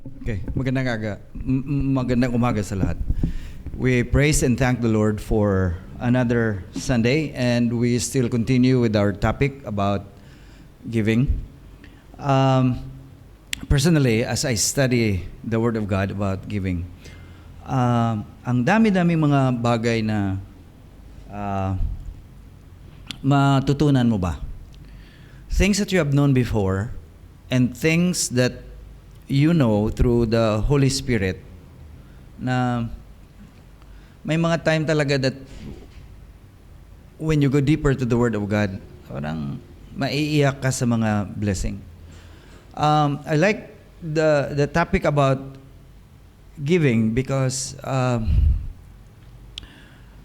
Okay, magandang umaga sa lahat. We praise and thank the Lord for another Sunday, and we still continue with our topic about giving. Personally, as I study the Word of God about giving, ang dami-daming mga bagay na matutunan mo ba? Things that you have known before and things that you know through the Holy Spirit na may mga time talaga that when you go deeper to the Word of God, parang maiiyak ka sa mga blessing. I like the topic about giving because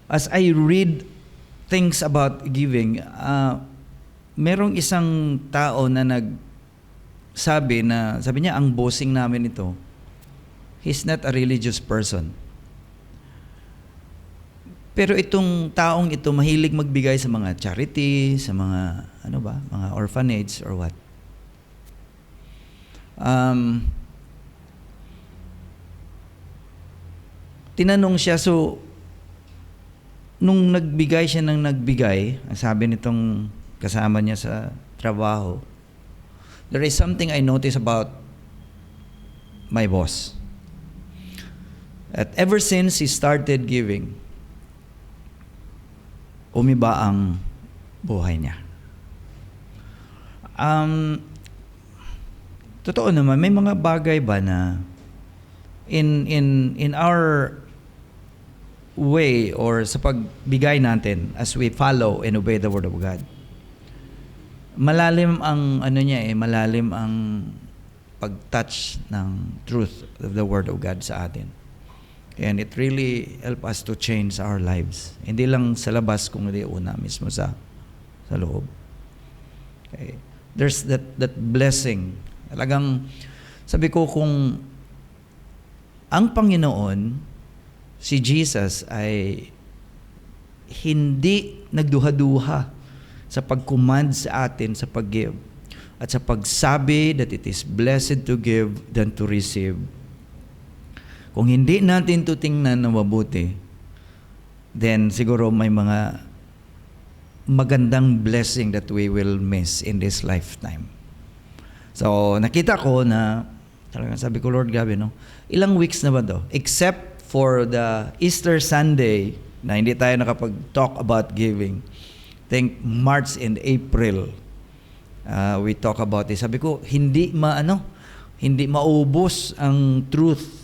as I read things about giving, merong isang tao na sabi niya, ang bossing namin ito, he's not a religious person. Pero itong taong ito mahilig magbigay sa mga charity, sa mga mga orphanage or what. Tinanong siya, so nung nagbigay siya ng nagbigay, ang sabi nitong kasama niya sa trabaho, there is something I notice about my boss. That ever since he started giving, umiba ang buhay niya. Totoo naman, may mga bagay ba na in our way or sa pagbigay natin as we follow and obey the Word of God, malalim ang malalim ang pag-touch ng truth of the Word of God sa atin. And it really help us to change our lives. Hindi lang sa labas, kundi una mismo sa loob. Okay. There's that blessing. Talagang sabi ko, kung ang Panginoon, si Jesus, ay hindi nagduha-duha sa pag-command sa atin sa pag-give at sa pagsabi that it is blessed to give than to receive. Kung hindi natin ito tingnan na mabuti, then siguro may mga magandang blessing that we will miss in this lifetime. So, nakita ko na, talagang sabi ko, Lord, grabe, no? Ilang weeks na ba to? Except for the Easter Sunday, na hindi tayo nakapag-talk about giving. I think March and April, we talk about it. Sabi ko, hindi maubos ang truth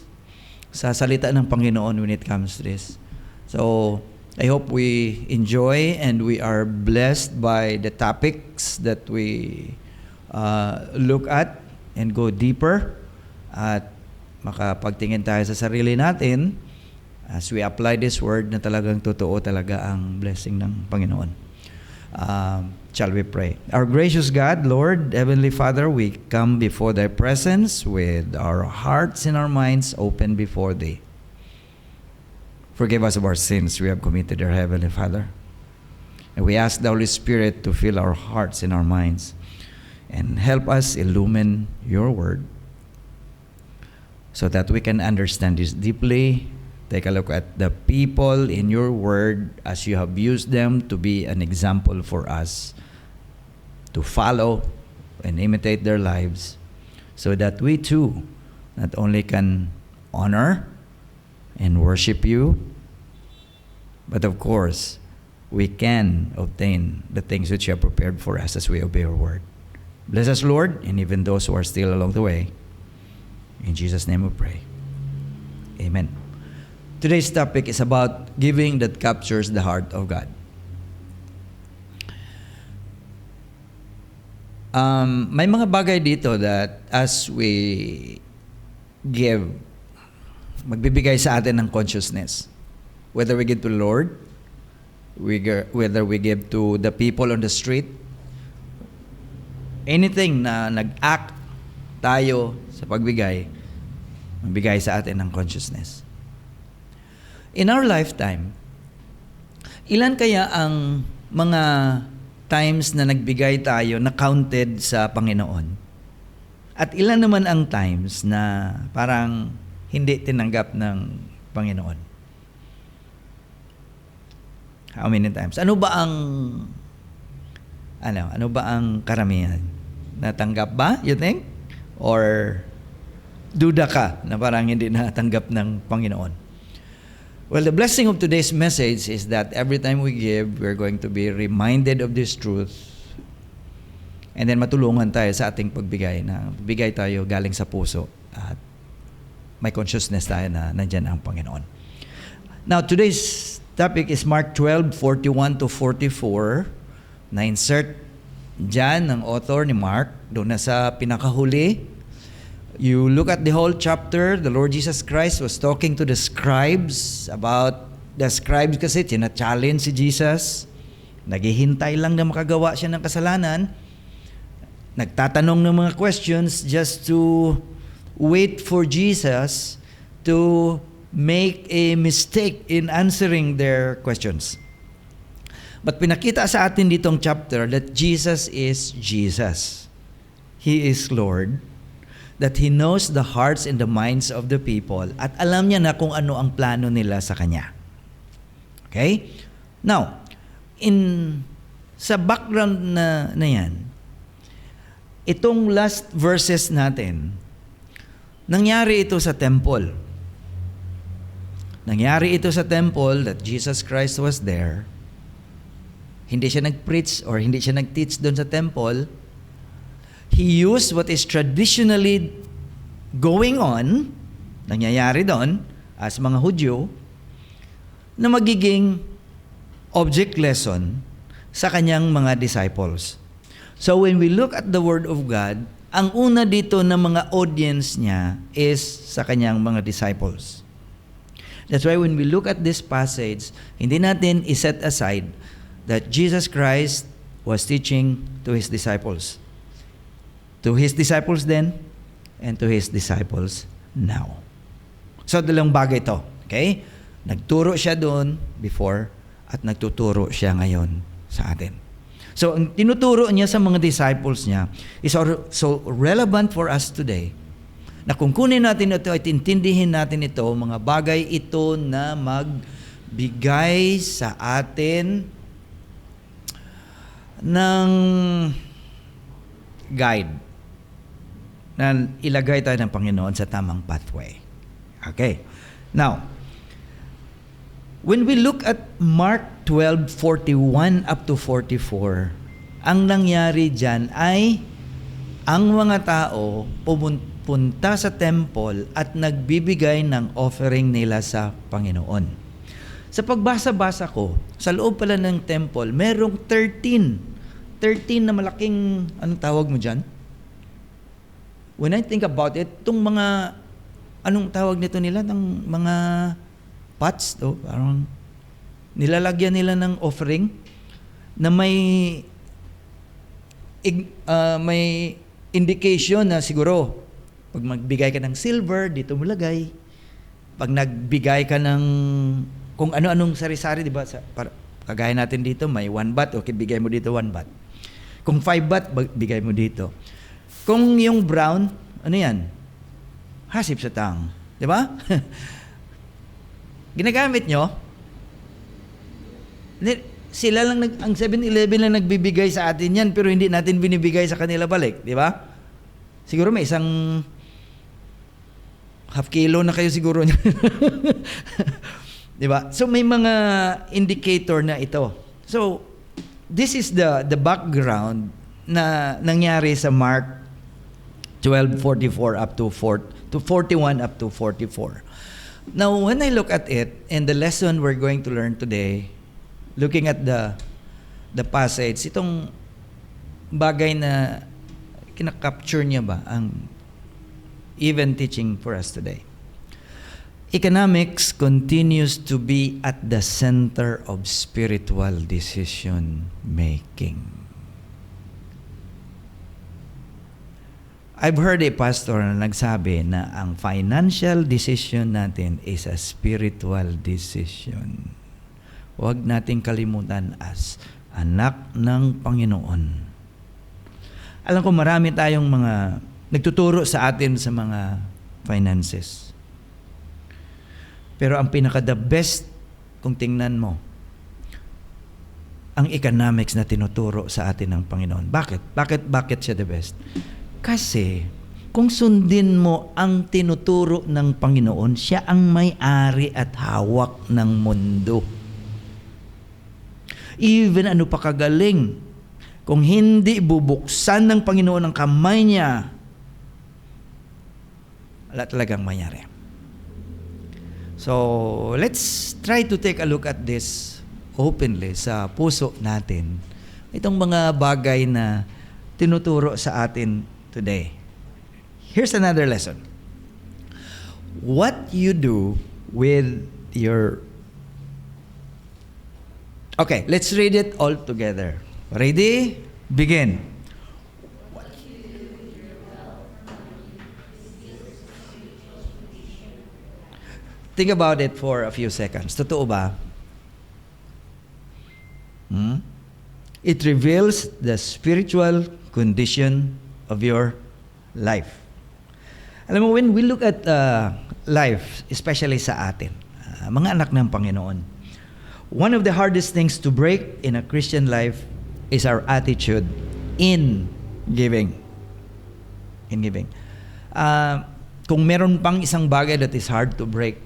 sa salita ng Panginoon when it comes to this. So, I hope we enjoy and we are blessed by the topics that we look at and go deeper at makapagtingin tayo sa sarili natin as we apply this word na talagang totoo talaga ang blessing ng Panginoon. Shall we pray? Our gracious God, Lord, Heavenly Father, we come before Thy presence with our hearts and our minds open before Thee. Forgive us of our sins we have committed, our Heavenly Father. And we ask the Holy Spirit to fill our hearts and our minds and help us illumine Your Word so that we can understand this deeply. Take a look at the people in Your Word as You have used them to be an example for us to follow and imitate their lives so that we too not only can honor and worship You, but of course, we can obtain the things which You have prepared for us as we obey Your Word. Bless us, Lord, and even those who are still along the way. In Jesus' name we pray. Amen. Today's topic is about giving that captures the heart of God. May mga bagay dito that as we give, magbibigay sa atin ng consciousness. Whether we give to the Lord, whether we give to the people on the street, anything na nag-act tayo sa pagbigay, magbigay sa atin ng consciousness. In our lifetime, ilan kaya ang mga times na nagbigay tayo na counted sa Panginoon? At ilan naman ang times na parang hindi tinanggap ng Panginoon? How many times? Ano ba ang karamihan? Natanggap ba, you think? Or duda ka na parang hindi natanggap ng Panginoon? Well, the blessing of today's message is that every time we give, we're going to be reminded of this truth. And then matulungan tayo sa ating pagbigay na bigay tayo galing sa puso at may consciousness tayo na nandyan ang Panginoon. Now, today's topic is Mark 12:41 to 44. Na-insert dyan ng author ni Mark, doon na sa pinakahuli. You look at the whole chapter, the Lord Jesus Christ was talking to the scribes about the scribes kasi tina-challenge si Jesus. Naghihintay lang na makagawa siya ng kasalanan. Nagtatanong ng mga questions just to wait for Jesus to make a mistake in answering their questions. But pinakita sa atin ditong chapter that Jesus is Jesus. He is Lord. That He knows the hearts and the minds of the people. At alam niya na kung ano ang plano nila sa Kanya. Okay? Now, sa background na yan, itong last verses natin, nangyari ito sa temple. Nangyari ito sa temple that Jesus Christ was there. Hindi siya nag-preach or hindi siya nag-teach doon sa temple. He used what is traditionally going on, nangyayari doon, as mga Hudyo, na magiging object lesson sa kanyang mga disciples. So when we look at the Word of God, ang una dito na mga audience niya is sa kanyang mga disciples. That's why when we look at this passage, hindi natin iset aside that Jesus Christ was teaching to His disciples. To His disciples then, and to His disciples now. So dalawang bagay ito. Okay? Nagturo siya doon before at nagtuturo siya ngayon sa atin. So, ang tinuturo niya sa mga disciples niya is so relevant for us today na kung kunin natin ito at intindihin natin ito, mga bagay ito na magbigay sa atin ng guide na ilagay tayo ng Panginoon sa tamang pathway. Okay. Now, when we look at Mark 12:41 up to 44, ang nangyari dyan ay ang mga tao pumunta sa temple at nagbibigay ng offering nila sa Panginoon. Sa pagbasa-basa ko, sa loob pala ng temple, merong 13 na malaking, anong tawag mo dyan? When I think about it, itong mga, anong tawag nito nila? Ng mga pots, parang nilalagyan nila ng offering na may indication na siguro pag magbigay ka ng silver, dito mo lagay. Pag nagbigay ka ng kung ano-anong sari-sari, di ba? Kagaya natin dito, may 1 baht, okay, bigay mo dito 1 baht. Kung 5 baht, bigay mo dito. Kung yung brown, ano yan? Hasip sa tang. Di ba? Ginagamit nyo, sila lang, ang 7-Eleven lang nagbibigay sa atin yan, pero hindi natin binibigay sa kanila balik, di ba? Siguro may isang half kilo na kayo siguro niya. Di ba? So may mga indicator na ito. So, this is the background na nangyari sa Mark 12:44 up to 41 up to 44. Now, when I look at it, and the lesson we're going to learn today, looking at the passage, itong bagay na kinakapture niya ba ang even teaching for us today. Economics continues to be at the center of spiritual decision making. I've heard a pastor na nagsabi na ang financial decision natin is a spiritual decision. Huwag nating kalimutan as anak ng Panginoon. Alam ko marami tayong mga nagtuturo sa atin sa mga finances. Pero ang pinaka-the best, kung tingnan mo, ang economics na tinuturo sa atin ng Panginoon. Bakit? Bakit siya the best? Kasi, kung sundin mo ang tinuturo ng Panginoon, siya ang may-ari at hawak ng mundo. Even ano pa kagaling, kung hindi bubuksan ng Panginoon ang kamay niya, wala talagang mangyari. So, let's try to take a look at this openly sa puso natin. Itong mga bagay na tinuturo sa atin today. Here's another lesson. What you do with your... Okay, let's read it all together. Ready? Begin. Think about it for a few seconds. Totoo ba? It reveals the spiritual condition of your life. Alam mo, when we look at life, especially sa atin, mga anak ng Panginoon, one of the hardest things to break in a Christian life is our attitude in giving. In giving. Kung meron pang isang bagay that is hard to break,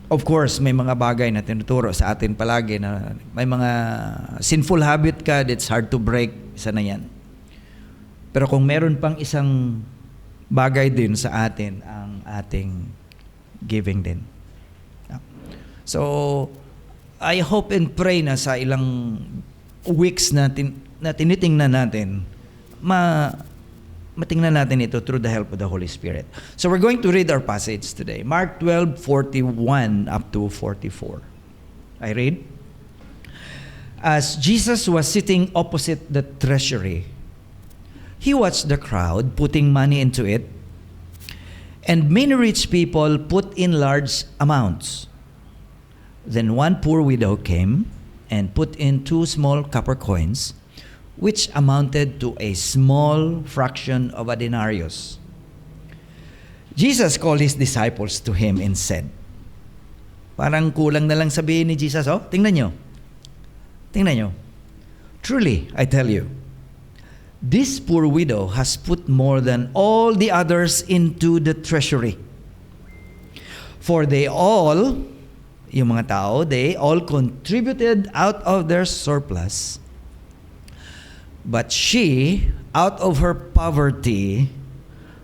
of course, may mga bagay na tinuturo sa atin palagi na may mga sinful habit ka that's hard to break. Isa na yan. Pero kung meron pang isang bagay din sa atin, ang ating giving din. So, I hope and pray na sa ilang weeks na tinitingnan natin, matingnan natin ito through the help of the Holy Spirit. So we're going to read our passage today. Mark 12:41 up to 44. I read. As Jesus was sitting opposite the treasury, he watched the crowd putting money into it, and many rich people put in large amounts. Then one poor widow came and put in 2 small copper coins, which amounted to a small fraction of a denarius. Jesus called his disciples to him and said, parang kulang na lang sabihin ni Jesus, tingnan nyo. Truly, I tell you, this poor widow has put more than all the others into the treasury. For they all contributed out of their surplus. But she, out of her poverty,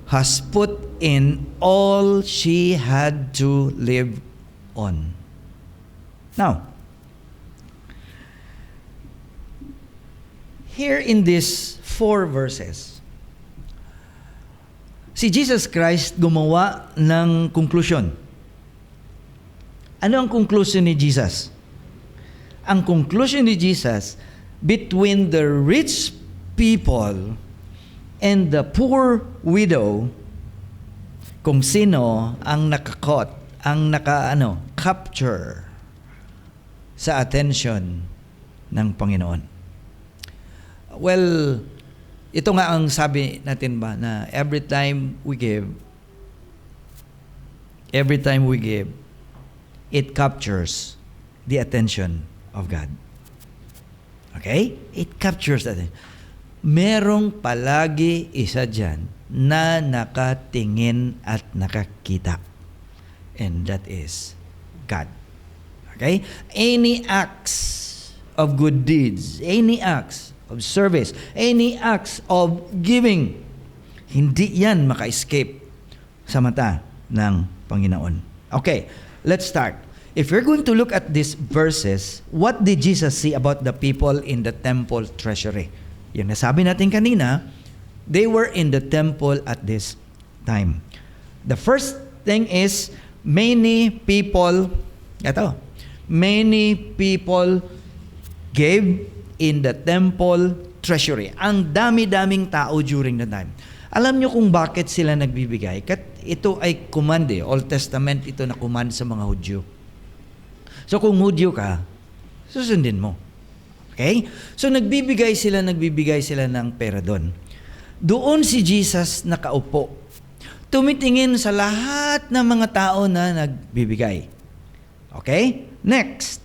has put in all she had to live on. Now, here in these 4 verses, si Jesus Christ gumawa ng conclusion. Ano ang conclusion ni Jesus? Ang conclusion ni Jesus, between the rich people and the poor widow, kung sino ang capture sa attention ng Panginoon. Well, ito nga ang sabi natin ba na every time we give, it captures the attention of God. Okay? It captures that. Merong palagi isa dyan na nakatingin at nakakita. And that is God. Okay? Any acts of good deeds, any acts of service, any acts of giving, hindi yan maka-escape sa mata ng Panginoon. Okay, let's start. If you're going to look at these verses, what did Jesus see about the people in the temple treasury? Yung nasabi natin kanina, they were in the temple at this time. The first thing is, many people gave in the temple treasury. Ang dami-daming tao during the time. Alam nyo kung bakit sila nagbibigay? Ito ay command Old Testament ito na command sa mga Hudyo. So kung Hudyo ka, susundin mo. Okay? So nagbibigay sila ng pera doon. Doon si Jesus nakaupo. Tumitingin sa lahat ng mga tao na nagbibigay. Okay? Next.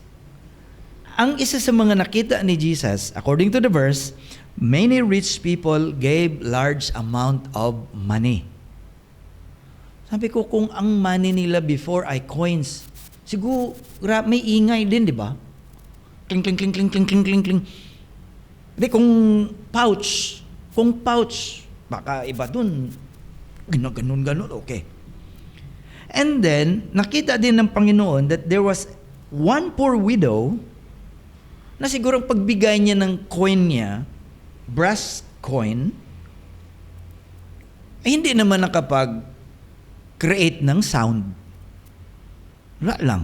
Ang isa sa mga nakita ni Jesus, according to the verse, many rich people gave large amount of money. Sabi ko, kung ang money nila before ay coins, siguro may ingay din, di ba? Kling, kling, kling, kling, kling, kling, kling, kling. Hindi, kung pouch, baka iba dun, ganun, okay. And then, nakita din ng Panginoon that there was one poor widow na siguro pagbigay niya ng coin niya, brass coin, ay hindi naman nakapag-create ng sound. Wala lang.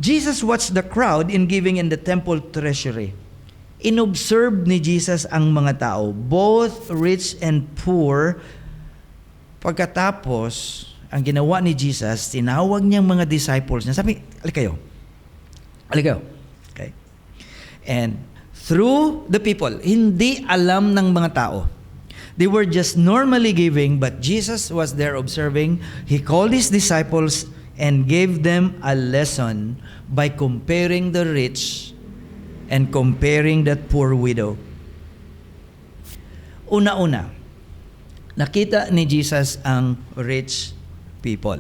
Jesus watched the crowd in giving in the temple treasury. Inobserve ni Jesus ang mga tao, both rich and poor. Pagkatapos, ang ginawa ni Jesus, tinawag niyang mga disciples niya. Sabi, alikayo. Okay? And through the people, hindi alam ng mga tao. They were just normally giving, but Jesus was there observing. He called his disciples and gave them a lesson by comparing the rich and comparing that poor widow. Una-una, nakita ni Jesus ang rich people.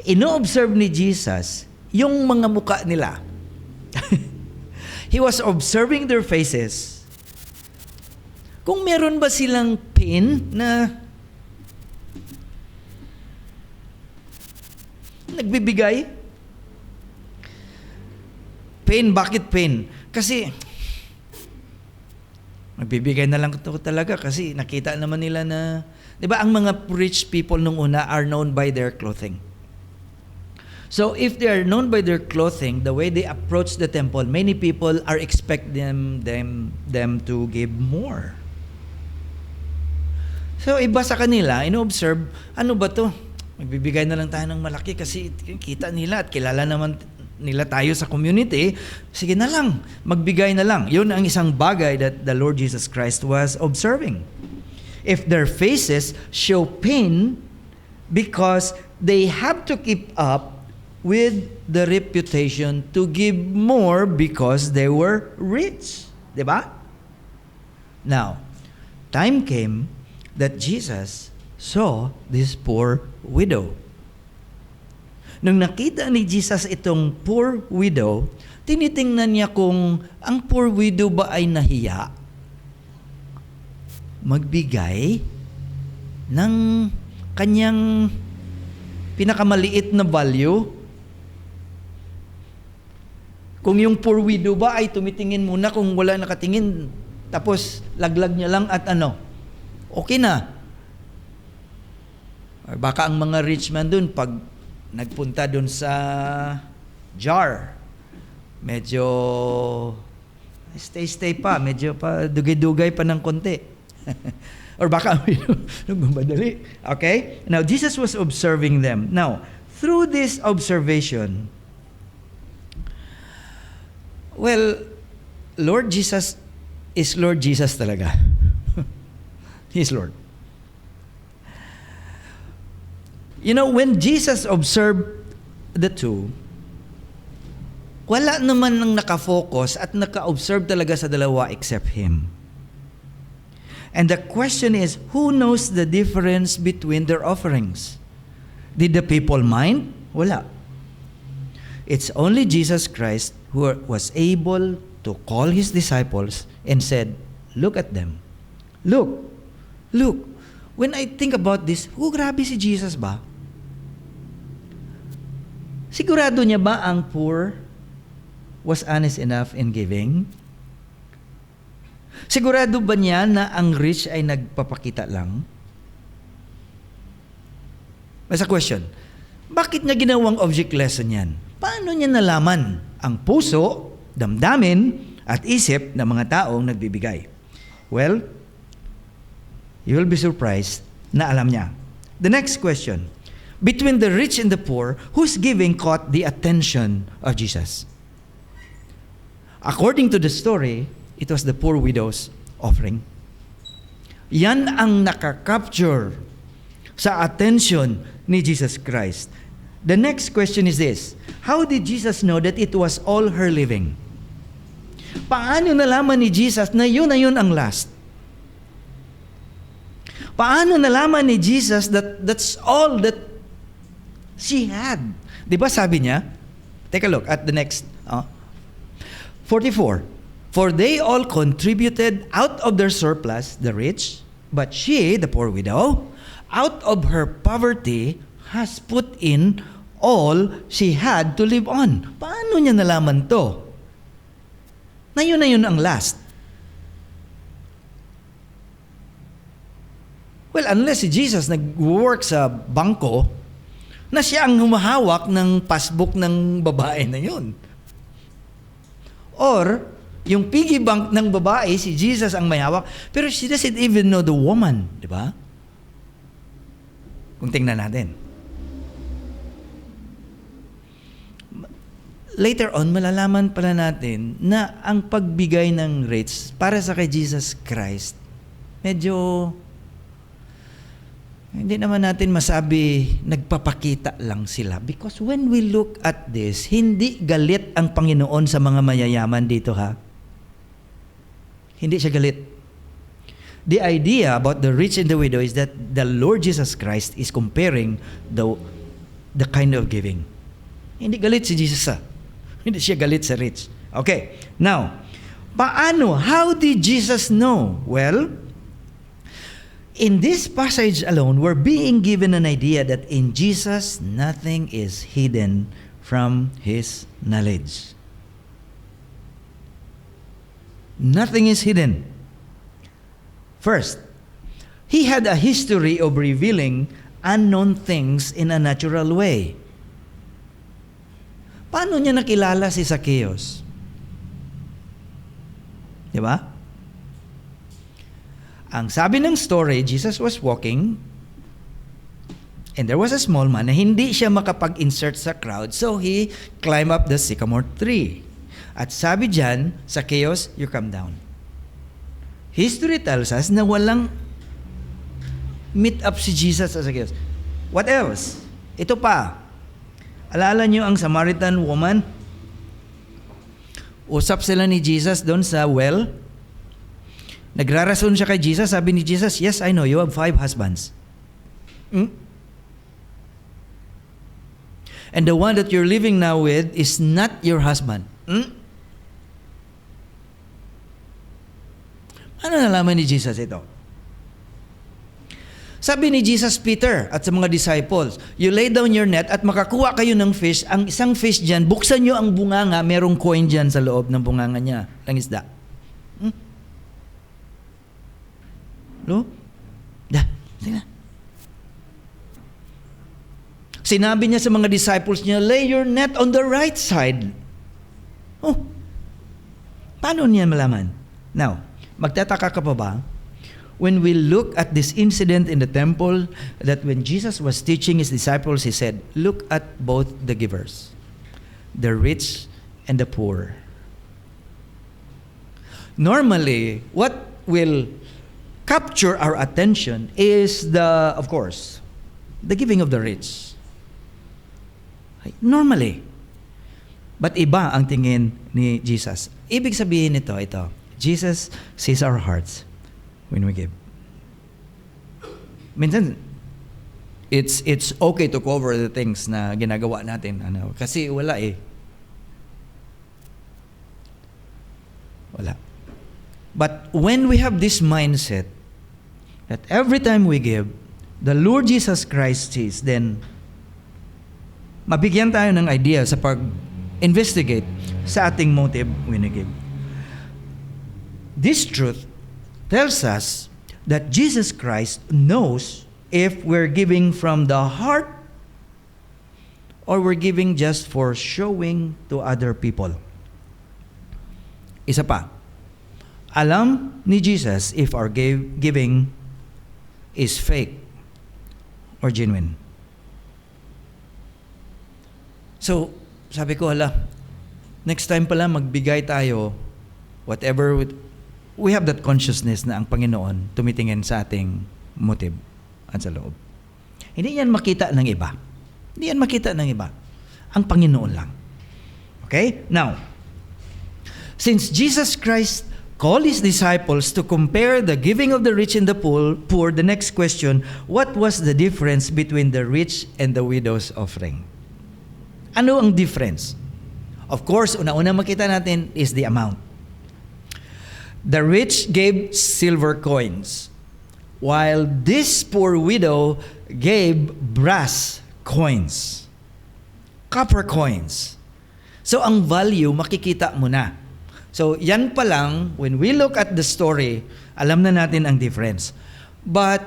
Ino-observe ni Jesus yung mga muka nila. He was observing their faces. Kung meron ba silang pain na nagbibigay? Pain, bakit pain? Kasi magbibigay na lang ito talaga kasi nakita naman nila na, di ba, ang mga rich people nung una are known by their clothing. So if they are known by their clothing, the way they approach the temple, many people are expecting them to give more. So iba sa kanila, ino-observe, ano ba to? Magbibigay na lang tayo ng malaki kasi kita nila at kilala naman nila tayo sa community. Sige na lang, magbigay na lang. Yun ang isang bagay that the Lord Jesus Christ was observing. If their faces show pain because they have to keep up with the reputation to give more because they were rich. Diba? Now, time came that Jesus saw this poor widow. Nung nakita ni Jesus itong poor widow, tinitingnan niya kung ang poor widow ba ay nahiya magbigay ng kanyang pinakamaliit na value. Kung yung poor widow ba ay tumitingin muna, kung wala nakatingin, tapos laglag niya lang at okay na. Or baka ang mga rich man dun, pag nagpunta dun sa jar, medyo stay pa, medyo pa dugay-dugay pa ng konti. Or baka nagmamadali. Okay? Now, Jesus was observing them. Now, through this observation, well, Lord Jesus is Lord Jesus talaga. He is Lord. You know, when Jesus observed the two, wala naman nang nakafocus at naka-observe talaga sa dalawa except Him. And the question is, who knows the difference between their offerings? Did the people mind? Wala. It's only Jesus Christ who was able to call His disciples and said, look at them. Look. When I think about this, grabe si Jesus ba? Sigurado niya ba ang poor was honest enough in giving? Sigurado ba niya na ang rich ay nagpapakita lang? As a question, bakit niya ginawang object lesson yan? Paano niya nalaman ang puso, damdamin, at isip ng mga taong nagbibigay? Well, you will be surprised na alam niya. The next question, between the rich and the poor, whose giving caught the attention of Jesus? According to the story, It was the poor widow's offering. Yan ang nakakapture sa attention ni Jesus Christ. The next question is this: how did Jesus know that it was all her living? Paano nalaman ni Jesus na yun ang last? Paano nalaman ni Jesus that that's all that she had? Di ba sabi niya? Take a look at the next. 44. For they all contributed out of their surplus, the rich, but she, the poor widow, out of her poverty, has put in all she had to live on. Paano niya nalaman to? Na yun ang last. Well, unless si Jesus nag-work sa bangko, na siya ang humahawak ng passbook ng babae na yun. Or, yung piggy bank ng babae, si Jesus ang may hawak, pero she doesn't even know the woman. Di ba? Kung tingnan natin. Later on, malalaman pala natin na ang pagbigay ng rates para sa kay Jesus Christ, medyo hindi naman natin masabi nagpapakita lang sila. Because when we look at this, hindi galit ang Panginoon sa mga mayayaman dito, ha? Hindi siya galit. The idea about the rich and the widow is that the Lord Jesus Christ is comparing the kind of giving. Hindi galit si Jesus, ha? Hindi siya galit sa rich. Okay. Now, paano? How did Jesus know? Well, in this passage alone, we're being given an idea that in Jesus, nothing is hidden from His knowledge. Nothing is hidden. First, He had a history of revealing unknown things in a natural way. Paano niya nakilala si Zacchaeus? Di ba? Ang sabi ng story, Jesus was walking and there was a small man na hindi siya makapag-insert sa crowd, so he climbed up the sycamore tree. At sabi diyan, Zacchaeus, you come down. History tells us na walang meet up si Jesus sa Zacchaeus. What else? Ito pa. Alala niyo ang Samaritan woman? Usap sila ni Jesus doon sa well. Nagrarason siya kay Jesus. Sabi ni Jesus, yes, I know, you have 5 husbands. And the one that you're living now with is not your husband. Ano nalaman ni Jesus ito? Sabi ni Jesus, Peter, at sa mga disciples, you lay down your net at makakuha kayo ng fish. Ang isang fish dyan, buksan nyo ang bunganga, merong coin dyan sa loob ng bunganga niya, ng isda. No? Sige na. Sinabi niya sa mga disciples niya, lay your net on the right side. Oh, paano niya malaman? Now, magtataka ka pa ba? When we look at this incident in the temple, that when Jesus was teaching His disciples, He said, look at both the givers, the rich and the poor. Normally, what will capture our attention is of course, the giving of the rich. Normally. But iba ang tingin ni Jesus. Ibig sabihin ito. Jesus sees our hearts when we give. Minsan, it's okay to cover the things na ginagawa natin. Kasi wala eh. Wala. But when we have this mindset that every time we give, the Lord Jesus Christ sees, then mabigyan tayo ng idea sa pag-investigate sa ating motive when we give. This truth tells us that Jesus Christ knows if we're giving from the heart or we're giving just for showing to other people. Isa pa, alam ni Jesus if our giving is fake or genuine. So, sabi ko, next time pala magbigay tayo, whatever we have that consciousness na ang Panginoon tumitingin sa ating motive at sa loob. Hindi yan makita ng iba. Hindi yan makita ng iba. Ang Panginoon lang. Okay? Now, since Jesus Christ called His disciples to compare the giving of the rich and the poor, the next question, what was the difference between the rich and the widow's offering? Ano ang difference? Of course, una-una makita natin is the amount. The rich gave silver coins, while this poor widow gave brass coins, copper coins. So ang value, makikita mo na. So yan pa lang, when we look at the story, alam na natin ang difference. But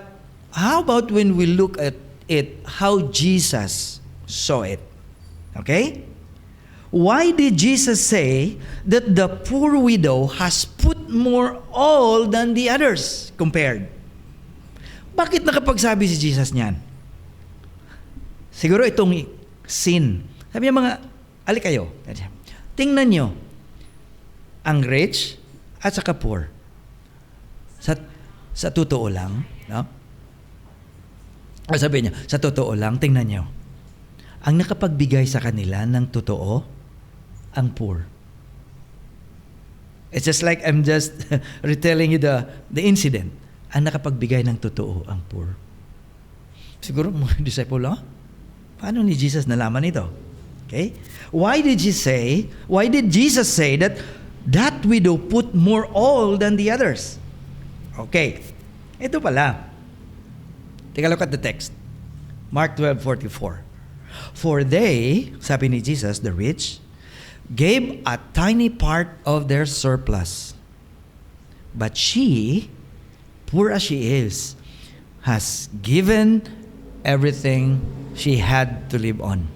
how about when we look at it, how Jesus saw it? Okay? Why did Jesus say that the poor widow has put more all than the others compared? Bakit nakapagsabi si Jesus niyan? Siguro itong sin. Sabi niya mga, alik kayo. Tingnan nyo, ang rich at saka poor. Sa totoo lang, no? Sabi niya, sa totoo lang, tingnan nyo. Ang nakapagbigay sa kanila ng totoo, ang poor. It's just like I'm just retelling you the incident. Ang nakapagbigay ng totoo, ang poor. Siguro mga disciple, paano ni Jesus nalaman ito? Okay? Why did Jesus say that widow put more all than the others? Okay. Ito pala. Take a look at the text. Mark 12:44. For they, sabi ni Jesus, the rich, gave a tiny part of their surplus. But she, poor as she is, has given everything she had to live on.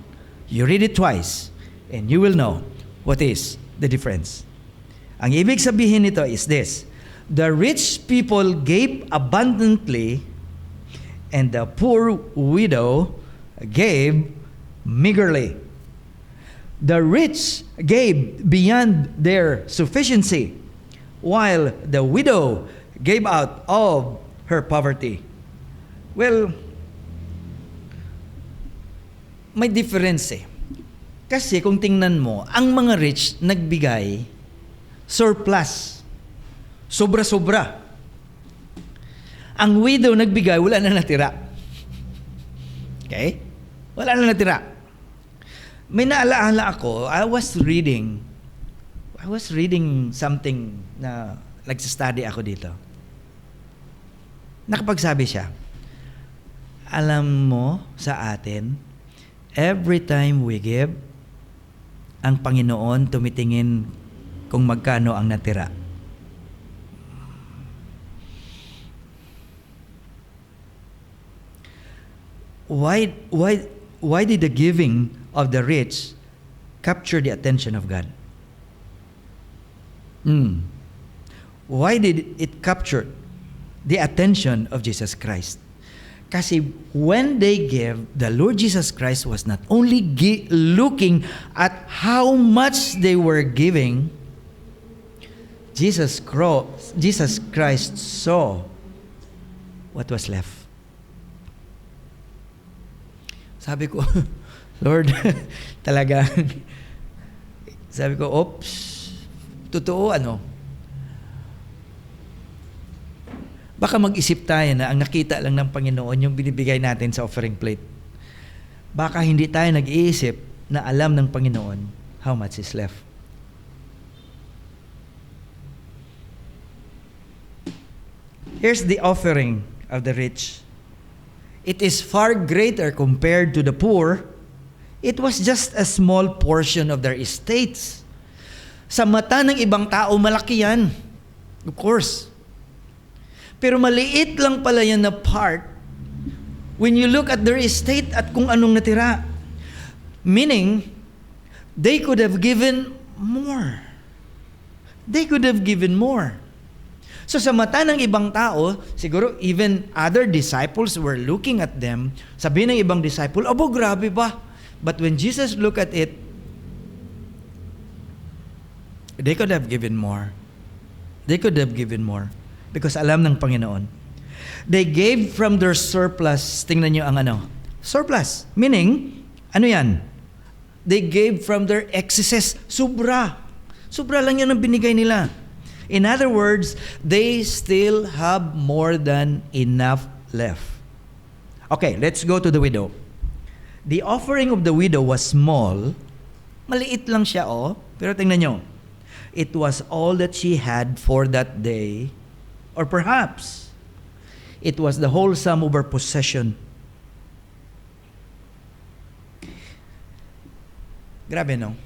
You read it twice, and you will know what is the difference. Ang ibig sabihin nito is this: the rich people gave abundantly, and the poor widow gave meagerly. The rich gave beyond their sufficiency, while the widow gave out of her poverty. Well, may difference eh. Kasi kung tingnan mo, ang mga rich nagbigay surplus. Sobra-sobra. Ang widow nagbigay, wala na natira. Okay? Wala na natira. May naalaala ako, I was reading something na nagsa-study ako dito. Nakapagsabi siya, alam mo sa atin, every time we give, ang Panginoon tumitingin kung magkano ang natira. Why did the giving of the rich capture the attention of God? Why did it capture the attention of Jesus Christ? Kasi when they gave, the Lord Jesus Christ was not only looking at how much they were giving, Jesus Christ saw what was left. Sabi ko, Lord, talaga, sabi ko, oops, totoo baka mag-isip tayo na ang nakita lang ng Panginoon yung binibigay natin sa offering plate. Baka hindi tayo nag-iisip na alam ng Panginoon how much is left. Here's the offering of the rich. It is far greater compared to the poor. It was just a small portion of their estates. Sa mata ng ibang tao, malaki yan. Of course. Pero maliit lang pala yan na part when you look at their estate at kung anong natira. Meaning, they could have given more. They could have given more. So sa mata ng ibang tao, siguro even other disciples were looking at them, sabi ng ibang disciple, abo, grabe ba? But when Jesus looked at it, they could have given more. They could have given more because alam ng Panginoon. They gave from their surplus. Tingnan nyo ang surplus. Meaning, ano yan? They gave from their excesses. Sobra. Sobra lang yan ang binigay nila. In other words, they still have more than enough left. Okay, let's go to the widow. The offering of the widow was small. Maliit lang siya, Pero tingnan nyo. It was all that she had for that day. Or perhaps, it was the whole sum of her possession. Grabe, no?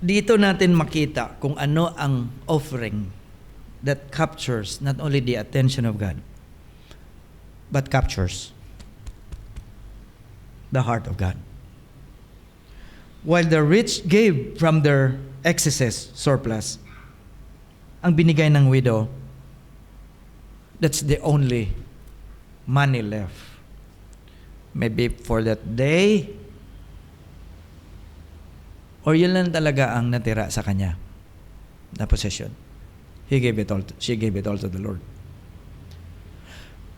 Dito natin makita kung ano ang offering that captures not only the attention of God, but captures the heart of God. While the rich gave from their excesses, surplus, ang binigay ng widow, that's the only money left. Maybe for that day, or yun lang talaga ang natira sa kanya na possession. She gave it all to the Lord.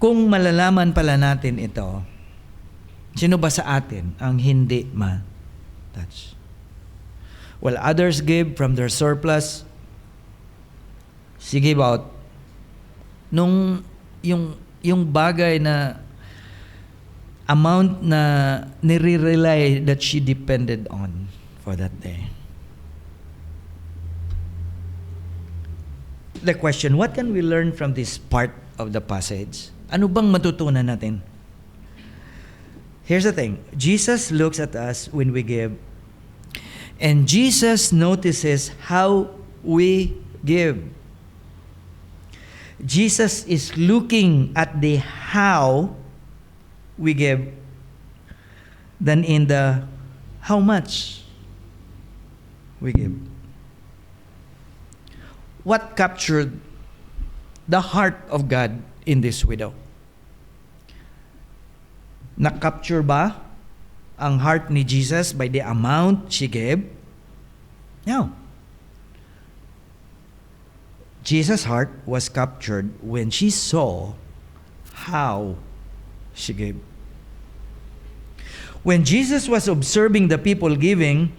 Kung malalaman pala natin ito, sino ba sa atin ang hindi ma-touch? While others gave from their surplus, she gave out yung bagay na amount na nire-rely that she depended on for that day. The question, what can we learn from this part of the passage? Ano bang matutunan natin? Here's the thing. Jesus looks at us when we give, and Jesus notices how we give. Jesus is looking at the how we give than in the how much we give. What captured the heart of God in this widow? Na-capture ba ang heart ni Jesus by the amount she gave? No. Jesus' heart was captured when she saw how she gave. When Jesus was observing the people giving,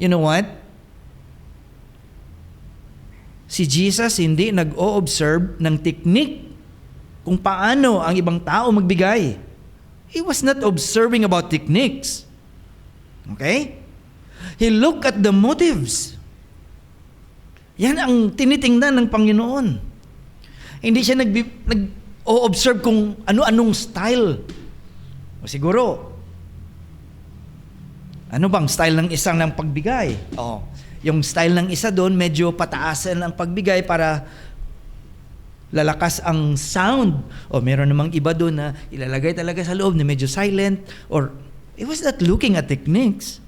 you know what? Si Jesus hindi nag-o-observe ng technique kung paano ang ibang tao magbigay. He was not observing about techniques. Okay? He looked at the motives. Yan ang tinitingnan ng Panginoon. Hindi siya nag-o-observe kung ano-anong style. O siguro, ano bang style ng isang ng pagbigay? Yung style ng isa doon, medyo pataasan ang pagbigay para lalakas ang sound. O meron namang iba doon na ilalagay talaga sa loob na medyo silent. Or, he was not looking at techniques.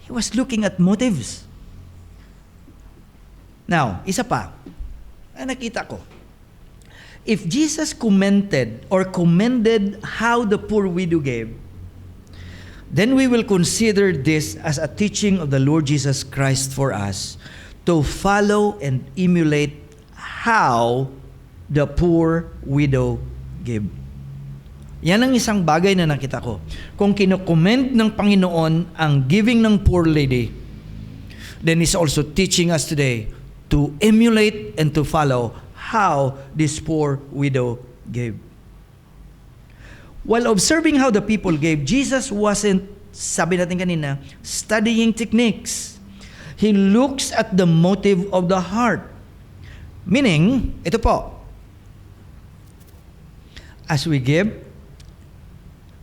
He was looking at motives. Now, isa pa. Nakita ko. If Jesus commented or commended how the poor widow gave, then we will consider this as a teaching of the Lord Jesus Christ for us to follow and emulate how the poor widow gave. Yan ang isang bagay na nakita ko. Kung kinokomment ng Panginoon ang giving ng poor lady, then He's also teaching us today to emulate and to follow how this poor widow gave. While observing how the people gave, Jesus wasn't, sabi natin kanina, studying techniques. He looks at the motive of the heart. Meaning, ito po, as we give,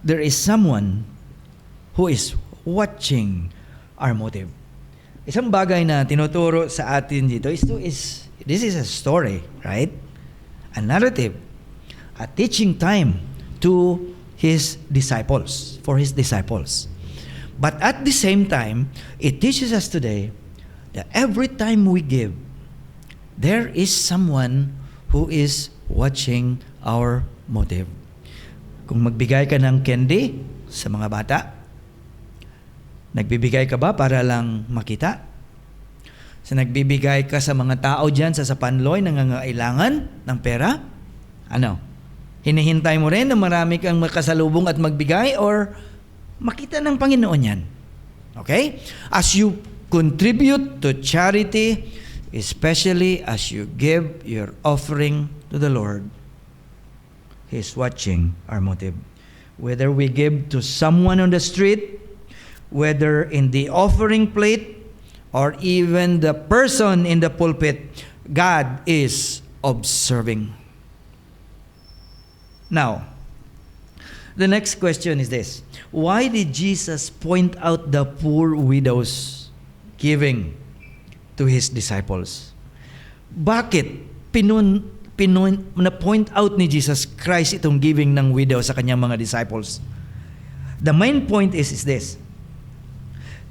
there is someone who is watching our motive. Isang bagay na tinuturo sa atin dito this is a story, right? A narrative, a teaching time to His disciples, for His disciples. But at the same time, it teaches us today that every time we give, there is someone who is watching our motive. Kung magbigay ka ng candy sa mga bata, nagbibigay ka ba para lang makita? So nagbibigay ka sa mga tao dyan sa Sapanloy na nangangailangan ng pera? Ano? Hinihintay mo rin na marami kang makasalubong at magbigay or makita ng Panginoon yan? Okay? As you contribute to charity, especially as you give your offering to the Lord, He's watching our motive. Whether we give to someone on the street, whether in the offering plate, or even the person in the pulpit, God is observing. Now, the next question is this. Why did Jesus point out the poor widow's giving to His disciples? Bakit na-point out ni Jesus Christ itong giving ng widow sa kanyang mga disciples? The main point is this.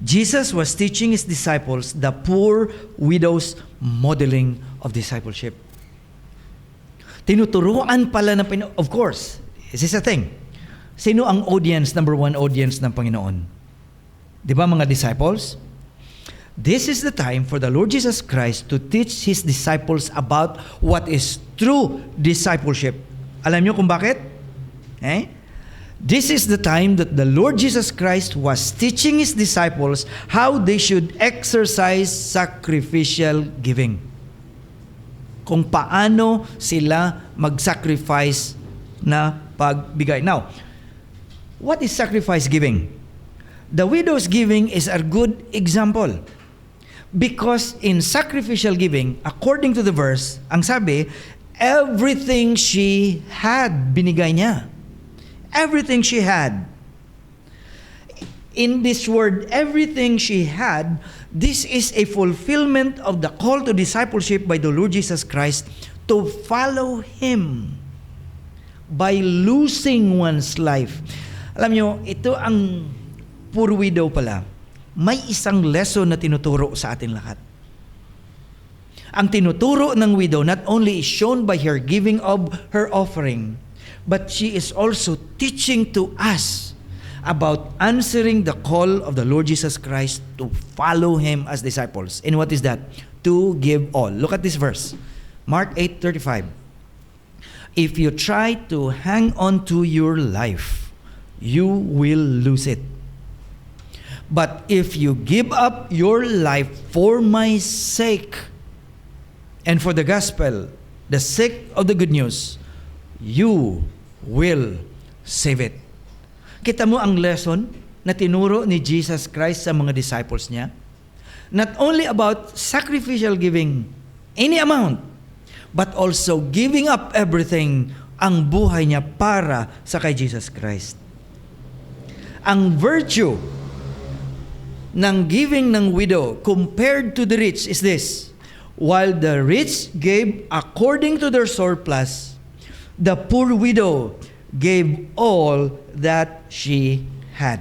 Jesus was teaching His disciples the poor widow's modeling of discipleship. Tinuturuan pala ng of course, this is a thing. Sino ang audience, number one audience ng Panginoon? Di ba mga disciples? This is the time for the Lord Jesus Christ to teach His disciples about what is true discipleship. Alam niyo kung bakit? This is the time that the Lord Jesus Christ was teaching His disciples how they should exercise sacrificial giving. Kung paano sila mag-sacrifice na pagbigay. Now, what is sacrifice giving? The widow's giving is a good example. Because in sacrificial giving, according to the verse, ang sabi, everything she had, binigay niya. Everything she had. In this word, everything she had, this is a fulfillment of the call to discipleship by the Lord Jesus Christ to follow Him by losing one's life. Alam nyo, ito ang poor widow pala. May isang lesson na tinuturo sa atin lahat. Ang tinuturo ng widow not only is shown by her giving of her offering, but she is also teaching to us about answering the call of the Lord Jesus Christ to follow Him as disciples. And what is that? To give all. Look at this verse. Mark 8:35. If you try to hang on to your life, you will lose it. But if you give up your life for my sake and for the gospel, the sake of the good news, you will save it. Kita mo ang lesson na tinuro ni Jesus Christ sa mga disciples niya? Not only about sacrificial giving, any amount, but also giving up everything, ang buhay niya para sa kay Jesus Christ. Ang virtue ng giving ng widow compared to the rich is this. While the rich gave according to their surplus, the poor widow gave all that she had.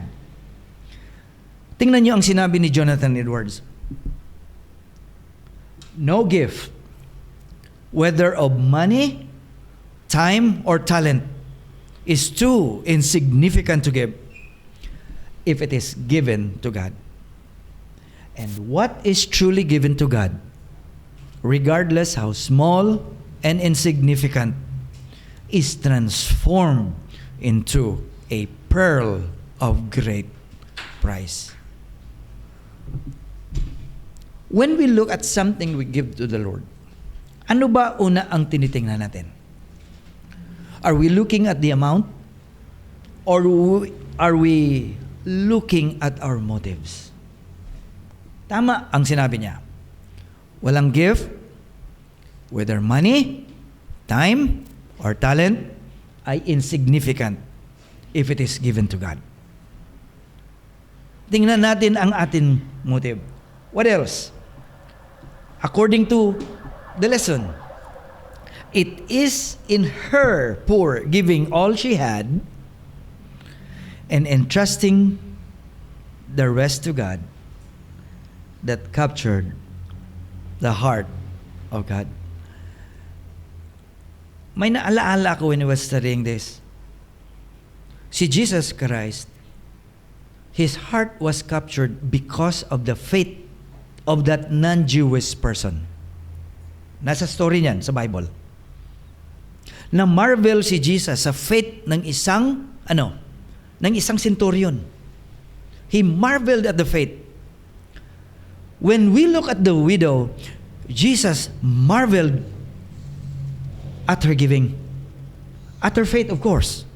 Tingnan niyo ang sinabi ni Jonathan Edwards. No gift, whether of money, time, or talent, is too insignificant to give if it is given to God. And what is truly given to God, regardless how small and insignificant, is transformed into a pearl of great price. When we look at something we give to the Lord, ano ba una ang tinitingnan natin? Are we looking at the amount? Or are we looking at our motives? Tama ang sinabi niya. Walang gift, whether money, time, or talent, ay insignificant if it is given to God. Tingnan natin ang ating motive. What else? According to the lesson, it is in her poor giving all she had and entrusting the rest to God that captured the heart of God. May naalaala ako when I was studying this. Si Jesus Christ, His heart was captured because of the faith of that non-Jewish person. Nasa story niyan sa Bible. Na marvel si Jesus sa faith ng isang centurion. He marveled at the faith. When we look at the widow, Jesus marveled at her giving. At her faith, of course.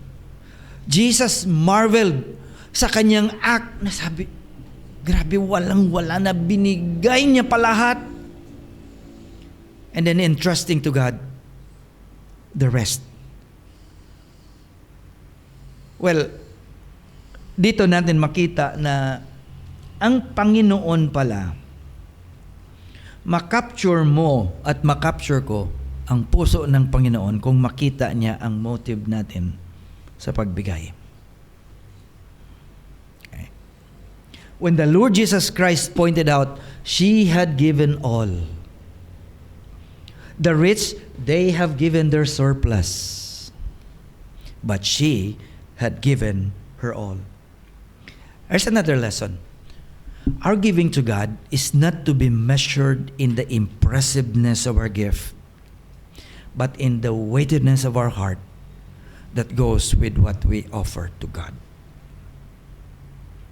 Jesus marveled sa kanyang act na sabi, grabe, walang-wala na binigay niya pa lahat. And then entrusting to God the rest. Well, dito natin makita na ang Panginoon pala, makapture mo at makapture ko ang puso ng Panginoon kung makita niya ang motive natin sa pagbigay. Okay. When the Lord Jesus Christ pointed out, she had given all. The rich, they have given their surplus. But she had given her all. There's another lesson. Our giving to God is not to be measured in the impressiveness of our gift, but in the weightedness of our heart that goes with what we offer to God.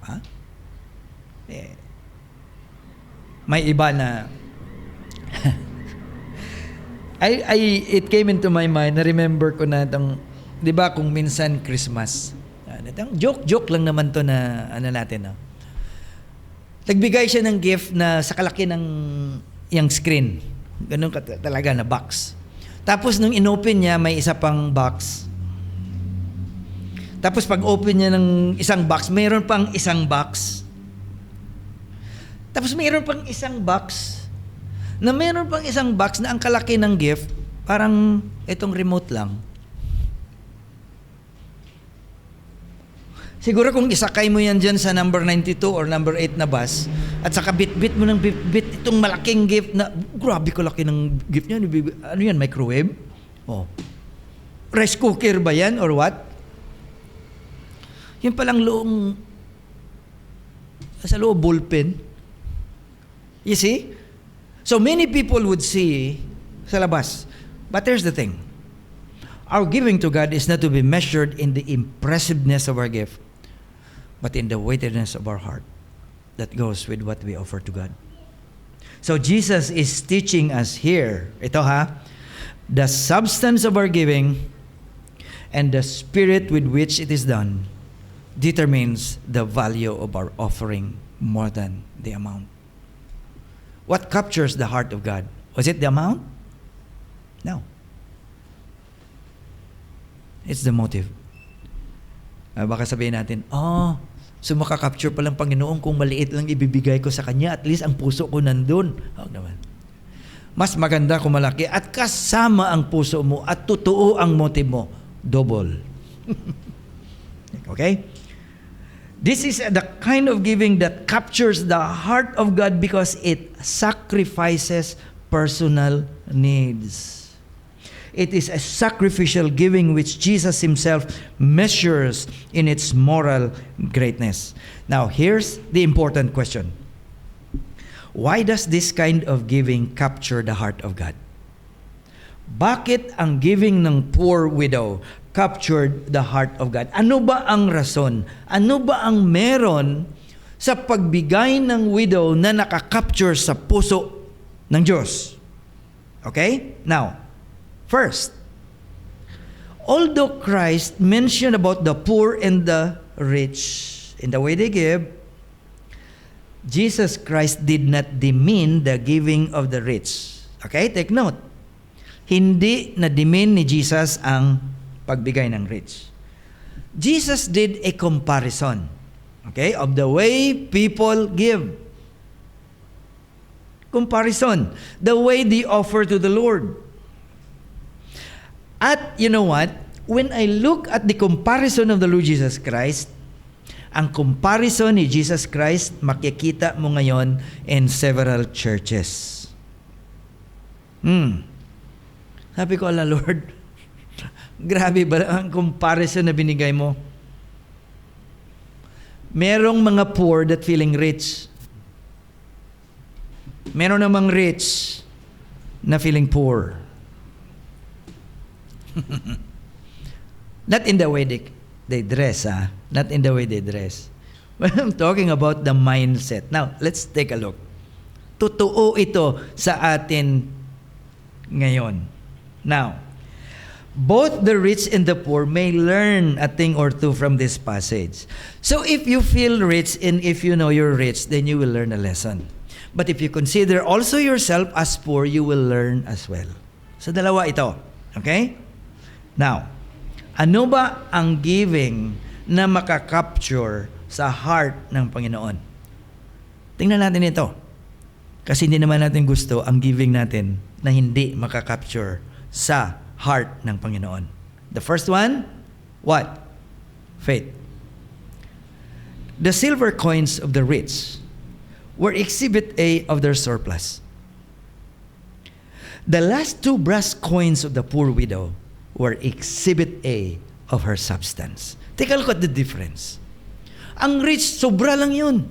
Huh? May iba na it came into my mind, na-remember ko na itong, di ba kung minsan Christmas, joke lang naman to na natin, no? Nagbigay siya ng gift na sa kalaki ng yung screen. Ganun talaga na box. Tapos nung inopen niya, may isa pang box. Tapos pag open niya ng isang box, mayroon pang isang box. Tapos mayroon pang isang box na mayroon pang isang box na ang kalaki ng gift, parang itong remote lang. Siguro kung isakay mo yan dyan sa number 92 or number 8 na bus, at saka bit-bit mo ng bit-bit itong malaking gift na, grabe ko laki ng gift niya. Ano yan, microwave? Oh. Rice cooker ba yan or what? Yan palang sa loob, ballpen. You see? So many people would see sa labas. But here's the thing. Our giving to God is not to be measured in the impressiveness of our gift, but in the weightedness of our heart that goes with what we offer to God. So Jesus is teaching us here, the substance of our giving and the spirit with which it is done determines the value of our offering more than the amount. What captures the heart of God? Was it the amount? No. It's the motive. Baka sabihin natin, so makakapture pa lang Panginoon kung maliit lang ibibigay ko sa Kanya, at least ang puso ko nandun. Naman. Mas maganda kung malaki at kasama ang puso mo at totoo ang motive mo. Double. Okay? This is the kind of giving that captures the heart of God because it sacrifices personal needs. It is a sacrificial giving which Jesus Himself measures in its moral greatness. Now, here's the important question. Why does this kind of giving capture the heart of God? Bakit ang giving ng poor widow captured the heart of God? Ano ba ang rason? Ano ba ang meron sa pagbigay ng widow na nakakapture sa puso ng Diyos? Okay? Now, first, although Christ mentioned about the poor and the rich in the way they give, Jesus Christ did not demean the giving of the rich. Okay? Take note. Hindi na-demean ni Jesus ang pagbigay ng rich. Jesus did a comparison, okay, of the way people give. Comparison. The way they offer to the Lord. At you know what? When I look at the comparison of the Lord Jesus Christ, ang comparison ni Jesus Christ, makikita mo ngayon in several churches. Sabi ko, Lord, grabe ba ang comparison na binigay mo? Merong mga poor that feeling rich. Meron namang rich na feeling poor. Not in the way they dress, not in the way they dress. But I'm talking about the mindset. Now, let's take a look. Totoo ito sa atin ngayon. Now, both the rich and the poor may learn a thing or two from this passage. So if you feel rich and if you know you're rich, then you will learn a lesson. But if you consider also yourself as poor, you will learn as well. So dalawa ito. Okay? Now, ano ba ang giving na makakapture sa heart ng Panginoon? Tingnan natin ito. Kasi hindi naman natin gusto ang giving natin na hindi makakapture sa heart ng Panginoon. The first one, what? Faith. The silver coins of the rich were exhibit A of their surplus. The last 2 brass coins of the poor widow were exhibit A of her substance. Take a look at the difference. Ang rich, sobra lang yun.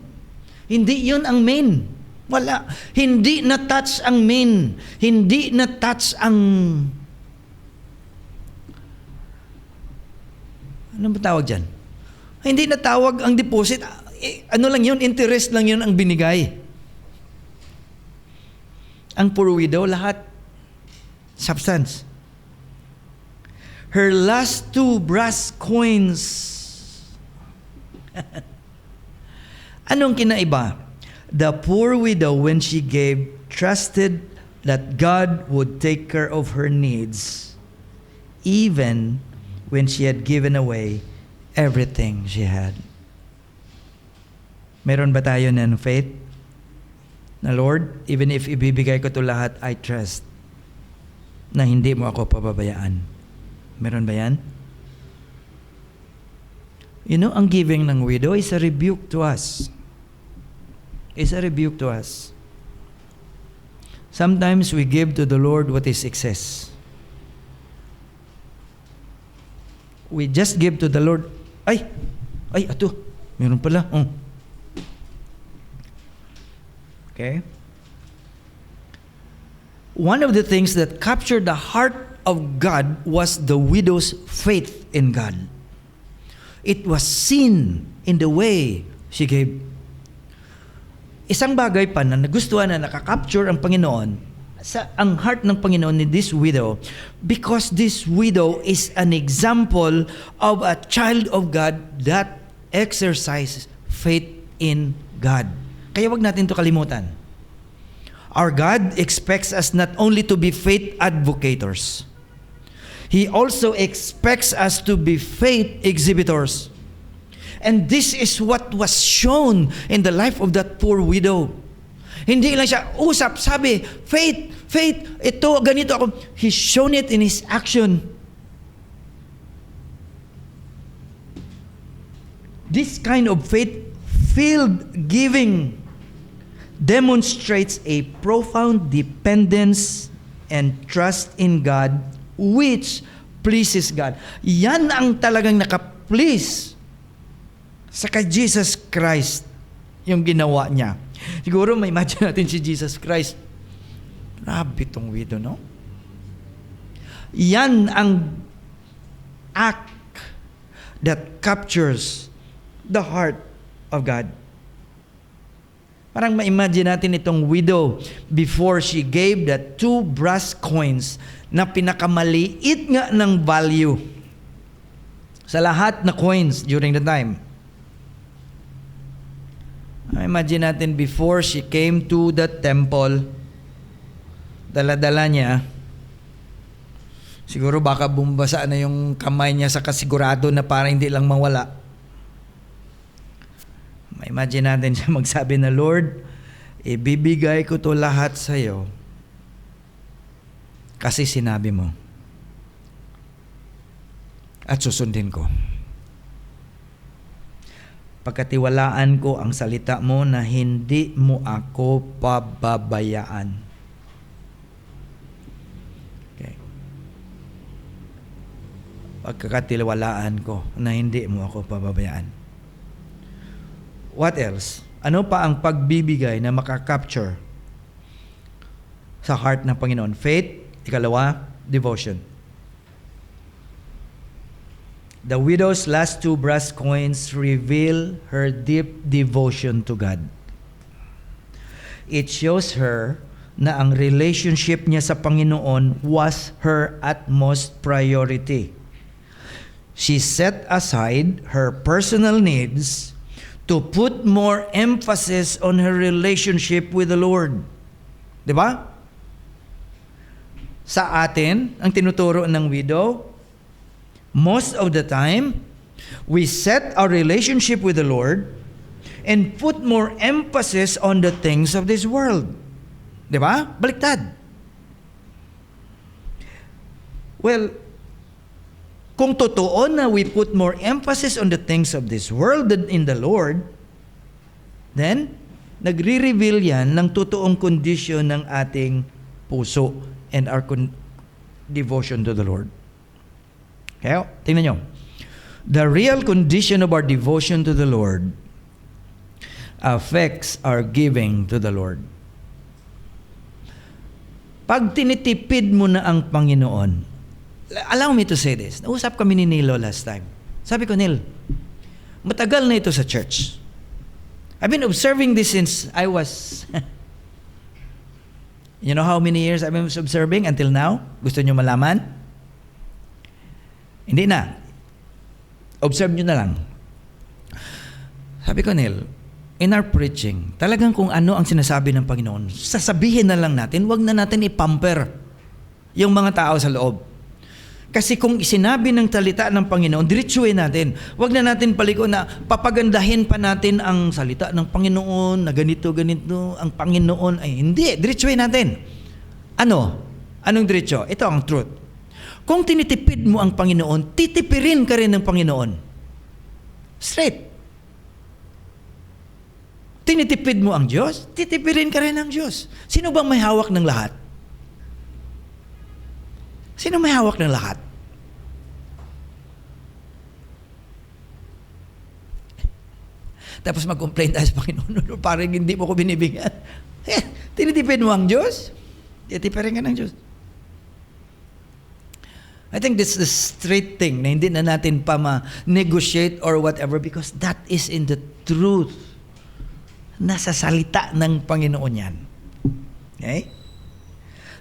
Hindi yun ang main. Wala. Hindi na-touch ang main. Hindi na-touch ang... Ano ba tawag dyan? Hindi natawag ang deposit. Ano lang yun? Interest lang yun ang binigay. Ang poor widow, lahat. Substance. Her last 2 brass coins. Anong kinaiba? The poor widow, when she gave, trusted that God would take care of her needs, even when she had given away everything she had. Meron ba tayo ng faith? Na Lord, even if ibibigay ko to lahat, I trust na hindi mo ako pababayaan. Meron ba yan? You know, ang giving ng widow is a rebuke to us. It's a rebuke to us. Sometimes we give to the Lord what is excess. We just give to the Lord, ay, ato, meron pala. Okay? One of the things that captured the heart of God was the widow's faith in God. It was seen in the way she gave. Isang bagay pa na nagustuhan na nakakapture ang Panginoon sa ang heart ng Panginoon ni this widow, because this widow is an example of a child of God that exercises faith in God. Kaya wag natin to kalimutan. Our God expects us not only to be faith advocators, He also expects us to be faith exhibitors. And this is what was shown in the life of that poor widow. Hindi lang siya usap, sabi, faith, ito, ganito ako. He's shown it in His action. This kind of faith-filled giving demonstrates a profound dependence and trust in God, which pleases God. Yan ang talagang naka-please sa kay Jesus Christ, yung ginawa niya. Siguro may imagine natin si Jesus Christ. Grabe tong widow, no? Yan ang act that captures the heart of God. Parang ma-imagine natin itong widow before she gave the 2 brass coins na pinakamaliit nga ng value sa lahat na coins during the time. Imagine natin before she came to the temple, dala-dala niya, siguro baka bumbasa na yung kamay niya sa kasigurado na para hindi lang mawala. Imagine natin siya magsabi na, Lord, ibibigay ko to lahat sa iyo kasi sinabi mo at susundin ko. Pagkatiwalaan ko ang salita mo na hindi mo ako pababayaan. Okay. Pagkatiwalaan ko na hindi mo ako pababayaan. What else? Ano pa ang pagbibigay na makakapture sa heart ng Panginoon. Faith. Ikalawa, devotion. The widow's last 2 brass coins reveal her deep devotion to God. It shows her na ang relationship niya sa Panginoon was her utmost priority. She set aside her personal needs to put more emphasis on her relationship with the Lord. 'Di ba? Sa atin, ang tinuturo ng widow, most of the time, we set our relationship with the Lord and put more emphasis on the things of this world. Di ba? Baliktad. Well, kung totoo na we put more emphasis on the things of this world than in the Lord, then, nagre-reveal yan ng totoong kondisyon ng ating puso and our devotion to the Lord. Kaya, tingnan nyo. The real condition of our devotion to the Lord affects our giving to the Lord. Pag tinitipid mo na ang Panginoon, allow me to say this. Nausap kami ni Nilo last time. Sabi ko, Nil, matagal na ito sa church. I've been observing this since I was... You know how many years I've been observing until now? Gusto nyo malaman? Hindi na. Observe nyo na lang. Sabi ko, Neil, in our preaching, talagang kung ano ang sinasabi ng Panginoon, sasabihin na lang natin, wag na natin ipamper yung mga tao sa loob. Kasi kung sinabi ng salita ng Panginoon, diretsuhin natin. Wag na natin paliko na papagandahin pa natin ang salita ng Panginoon, na ganito, ang Panginoon. Ay, hindi. Diretsuhin natin. Ano? Anong diretso? Ito ang truth. Kung tinitipid mo ang Panginoon, titipirin ka rin ng Panginoon. Straight. Tinitipid mo ang Diyos, titipirin ka rin ng Diyos. Sino bang may hawak ng lahat? Sino may hawak ng lahat? Tapos mag-complain tayo sa Panginoon, parang hindi mo ko binibigyan. Tinitipid mo ang Diyos, titipirin ka ng Diyos. I think this is the straight thing na hindi na natin pa ma-negotiate or whatever because that is in the truth. Nasa salita ng Panginoon yan. Okay?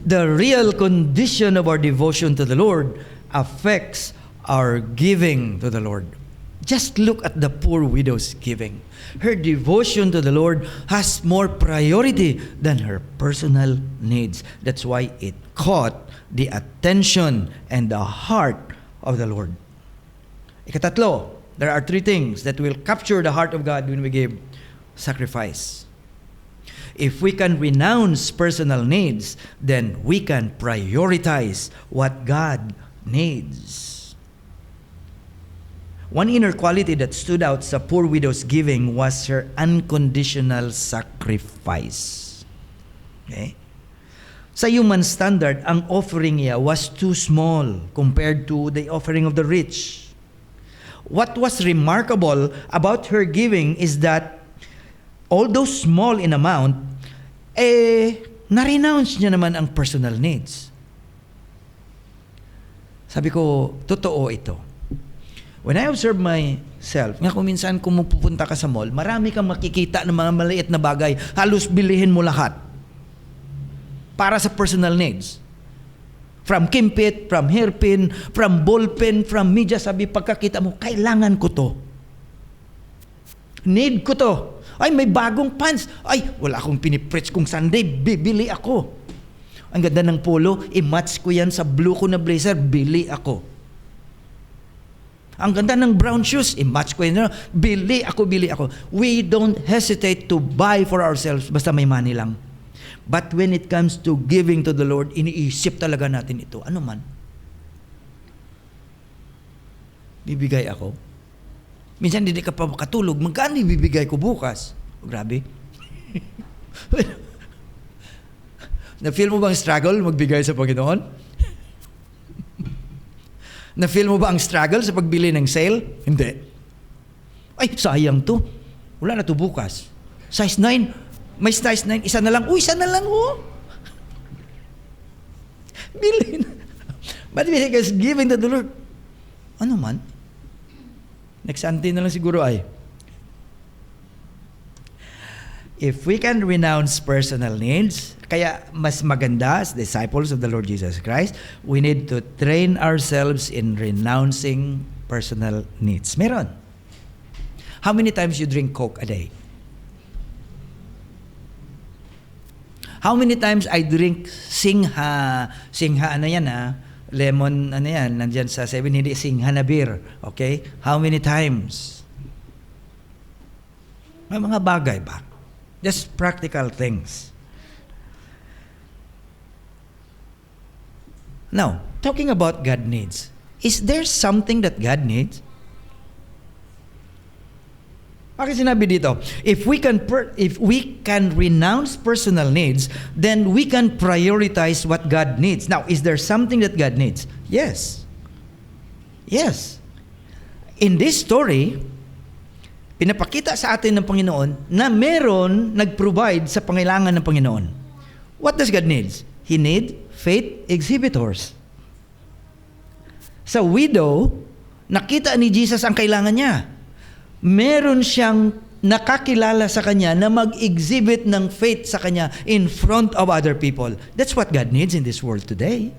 The real condition of our devotion to the Lord affects our giving to the Lord. Just look at the poor widow's giving. Her devotion to the Lord has more priority than her personal needs. That's why it caught the attention and the heart of the Lord. Ikatatlo, there are 3 things that will capture the heart of God when we give sacrifice. If we can renounce personal needs, then we can prioritize what God needs. One inner quality that stood out sa poor widow's giving was her unconditional sacrifice. Okay? Sa human standard, ang offering niya was too small compared to the offering of the rich. What was remarkable about her giving is that although small in amount, na-renounce niya naman ang personal needs. Sabi ko, totoo ito. When I observe myself, nga kung minsan kung pupunta ka sa mall, marami kang makikita ng mga maliit na bagay, halos bilihin mo lahat para sa personal needs. From kimpit, from hairpin, from ballpen, from media, sabi pagkakita mo, kailangan ko to. Need ko to. Ay, may bagong pants. Ay, wala akong pinipreach kung Sunday, bibili ako. Ang ganda ng polo, i-match ko yan sa blue ko na blazer, bili ako. Ang ganda ng brown shoes, i-match ko yan, bili ako. We don't hesitate to buy for ourselves basta may money lang. But when it comes to giving to the Lord, iniisip talaga natin ito. Ano man? Bibigay ako. Minsan hindi ka pa makatulog. Magkano ibibigay ko bukas? Oh, grabe. Na-feel mo ba ang struggle magbigay sa Panginoon? Na-feel mo ba ang struggle sa pagbili ng sale? Hindi. Ay, sayang to. Wala na to bukas. Size 9. May size 9. Isa na lang. Isa na lang. Bilhin. But because giving to the Lord, ano man? Next Sunday na lang siguro ay, if we can renounce personal needs, kaya mas maganda as disciples of the Lord Jesus Christ, we need to train ourselves in renouncing personal needs. Meron. How many times you drink Coke a day? How many times I drink Singha? Singha ano yan lemon ano yan, nandyan sa 7, hindi Singha na beer. Okay? How many times? May mga bagay ba? Just practical things. Now, talking about God needs, is there something that God needs? Bakit sinabi dito? If we can renounce personal needs, then we can prioritize what God needs. Now, is there something that God needs? Yes. Yes. In this story, pinapakita sa atin ng Panginoon na meron nag-provide sa pangailangan ng Panginoon. What does God needs? He needs faith exhibitors. Sa widow, nakita ni Jesus ang kailangan niya. Meron siyang nakakilala sa kanya na mag-exhibit ng faith sa kanya in front of other people. That's what God needs in this world today.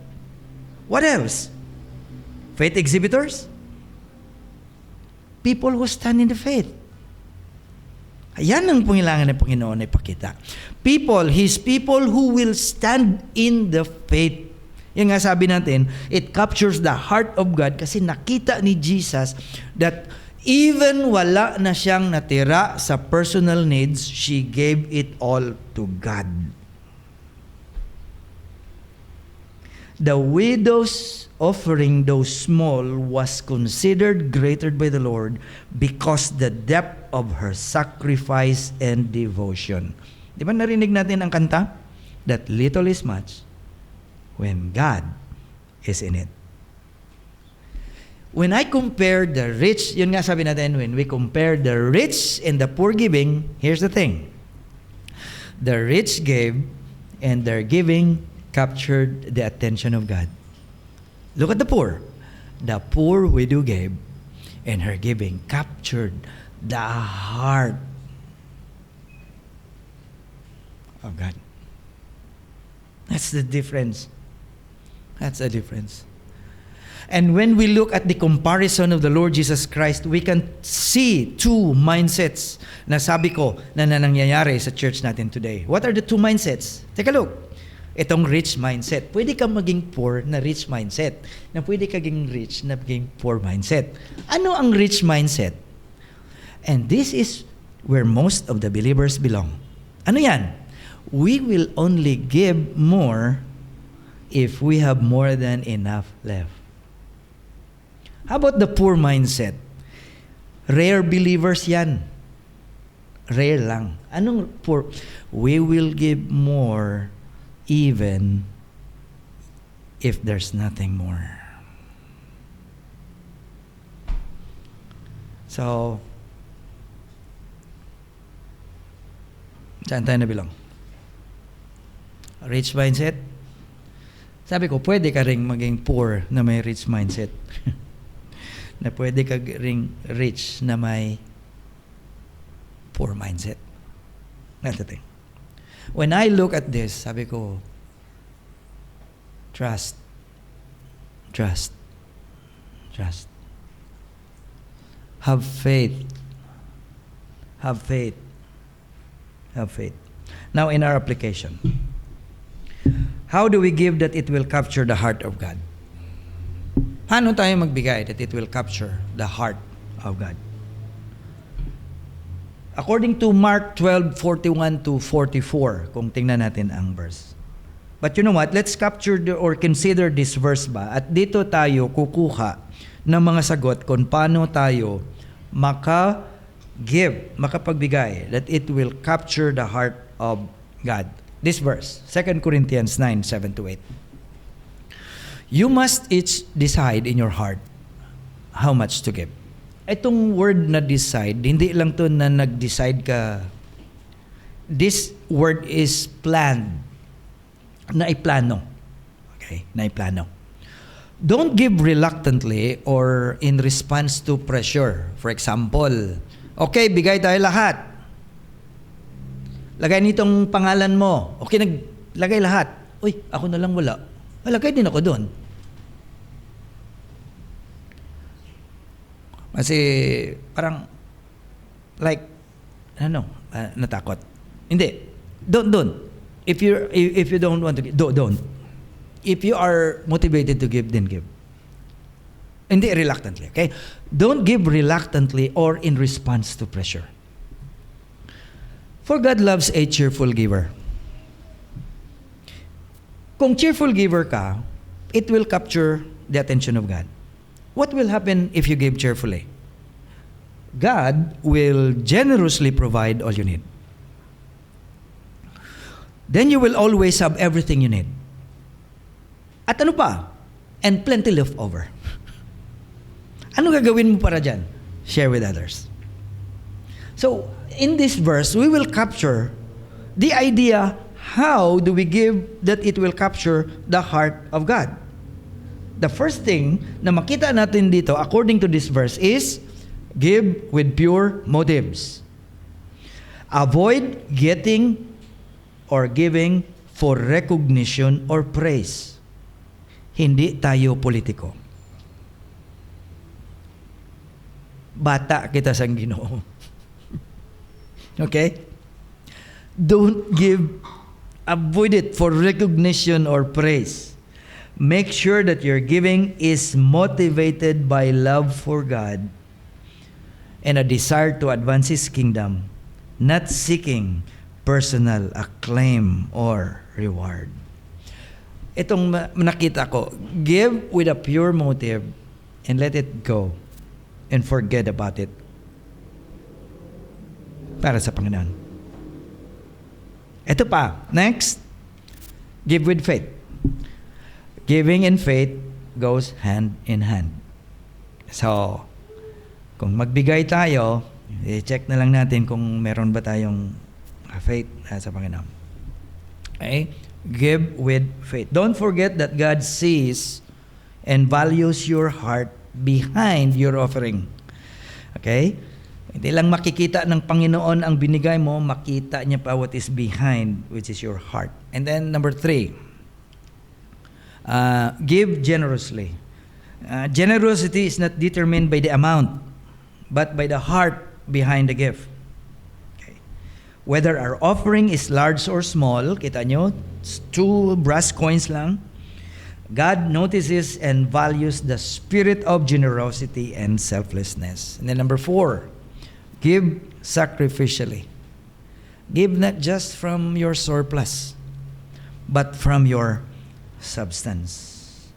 What else? Faith exhibitors? People who stand in the faith. Ayan ang pangailangan ng Panginoon na ipakita. His people who will stand in the faith. Yung nga sabi natin, it captures the heart of God kasi nakita ni Jesus that even wala na siyang natira sa personal needs, she gave it all to God. The widow's offering, though small, was considered greater by the Lord because the depth of her sacrifice and devotion. Di ba narinig natin ang kanta? That little is much when God is in it. When I compare the rich, yun nga sabi natin, when we compare the rich and the poor giving, here's the thing. The rich gave and their giving captured the attention of God. Look at the poor. The poor widow gave and her giving captured the heart of God. That's the difference. That's the difference. And when we look at the comparison of the Lord Jesus Christ, we can see two mindsets na sabi ko na nangyayari sa church natin today. What are the two mindsets? Take a look. Itong rich mindset. Pwede kang maging poor na rich mindset. Na pwede kang rich na maging poor mindset. Ano ang rich mindset? And this is where most of the believers belong. Ano yan? We will only give more if we have more than enough left. How about the poor mindset? Rare believers yan. Rare lang. Anong poor? We will give more even if there's nothing more. So, saan tayo nabilang? Rich mindset? Sabi ko, pwede ka ring maging poor na may rich mindset. Na pwede ka ring rich na may poor mindset. That's the thing. When I look at this, sabi ko, trust. Trust. Trust. Have faith. Have faith. Have faith. Now, in our application, how do we give that it will capture the heart of God? Paano tayo magbigay that it will capture the heart of God? According to Mark 12:41 to 44, kung tingnan natin ang verse. But you know what? Let's capture or consider this verse ba? At dito tayo kukuha ng mga sagot kung paano tayo makapagbigay that it will capture the heart of God. This verse, 2 Corinthians 9:7-8. You must each decide in your heart how much to give. Itong word na decide, hindi lang to na nag-decide ka. This word is planned. Na iplano. Okay, naiplano. Don't give reluctantly or in response to pressure. For example, okay, bigay tayo lahat. Lagay nitong pangalan mo. Okay, naglagay lahat. Uy, ako na lang wala. Lagay din ako doon. Kasi parang like natakot. Hindi. Don't. If you don't want to give, don't. If you are motivated to give, then give. Hindi reluctantly, okay? Don't give reluctantly or in response to pressure. For God loves a cheerful giver. Kung cheerful giver ka, it will capture the attention of God. What will happen if you give cheerfully? God will generously provide all you need. Then you will always have everything you need. At ano pa? And plenty left over. Ano gagawin mo para dyan? Share with others. So, in this verse, we will capture the idea, how do we give that it will capture the heart of God? The first thing na makita natin dito, according to this verse, is give with pure motives. Avoid getting or giving for recognition or praise. Hindi tayo politiko. Bata kita sa Ginoo. Okay? Don't avoid it for recognition or praise. Make sure that your giving is motivated by love for God and a desire to advance His kingdom, not seeking personal acclaim or reward. Itong nakita ko, give with a pure motive and let it go and forget about it para sa Panginoon. Ito pa, next, give with faith. Giving and faith goes hand in hand. So, kung magbigay tayo, i-check na lang natin kung meron ba tayong faith sa Panginoon. Okay? Give with faith. Don't forget that God sees and values your heart behind your offering. Okay? Hindi lang makikita ng Panginoon ang binigay mo, makita niya pa what is behind, which is your heart. And then number 3, give generously. Generosity is not determined by the amount, but by the heart behind the gift. Okay. Whether our offering is large or small, kita nyo, 2 brass coins lang, God notices and values the spirit of generosity and selflessness. And then number 4, give sacrificially. Give not just from your surplus, but from your substance.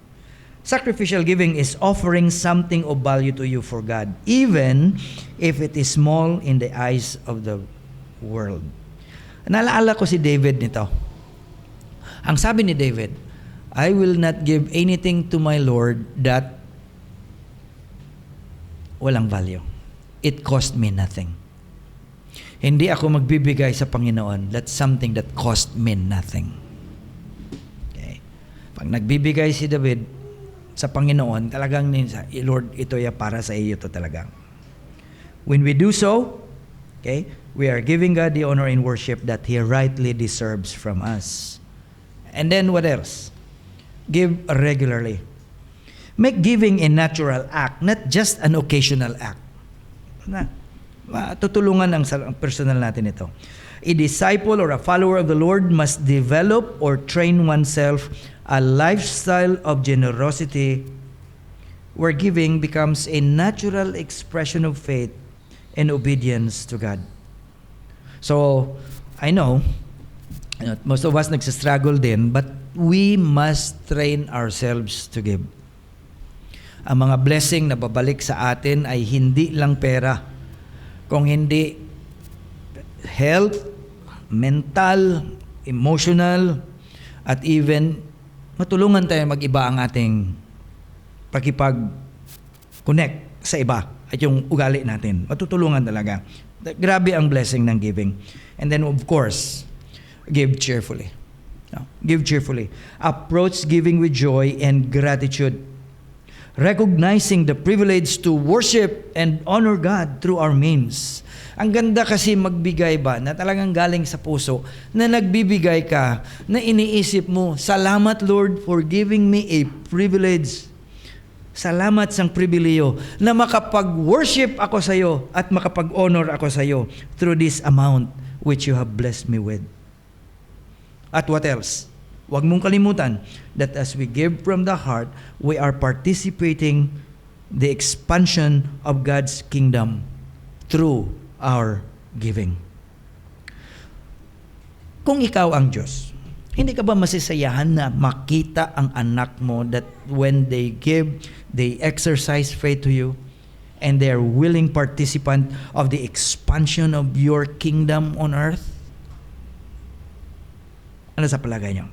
Sacrificial giving is offering something of value to you for God, even if it is small in the eyes of the world. Naalala ko si David nito. Ang sabi ni David, I will not give anything to my Lord that walang value. It cost me nothing. Hindi ako magbibigay sa Panginoon. That's something that cost me nothing. Okay. Pag nagbibigay si David sa Panginoon, talagang Lord, ito ya para sa iyo to talagang. When we do so, okay, we are giving God the honor and worship that He rightly deserves from us. And then what else? Give regularly. Make giving a natural act, not just an occasional act. Tutulungan ang personal natin ito. A disciple or a follower of the Lord must develop or train oneself a lifestyle of generosity where giving becomes a natural expression of faith and obedience to God. So, I know most of us nagsistruggle din, but we must train ourselves to give. Ang mga blessing na babalik sa atin ay hindi lang pera, kung hindi health, mental, emotional, at even matulungan tayo mag-iba ang ating pakipag-connect sa iba at yung ugali natin. Matutulungan talaga. Grabe ang blessing ng giving. And then of course, give cheerfully. No, give cheerfully. Approach giving with joy and gratitude. Recognizing the privilege to worship and honor God through our means. Ang ganda kasi magbigay ba na talagang galing sa puso, na nagbibigay ka, na iniisip mo, salamat Lord for giving me a privilege. Salamat sang pribileyo na makapag-worship ako sa iyo at makapag-honor ako sa iyo through this amount which you have blessed me with. At what else? Huwag mong kalimutan that as we give from the heart, we are participating the expansion of God's kingdom through our giving. Kung ikaw ang Diyos, hindi ka ba masisayahan na makita ang anak mo that when they give, they exercise faith to you and they are willing participant of the expansion of your kingdom on earth? Ano sa palagay niyo?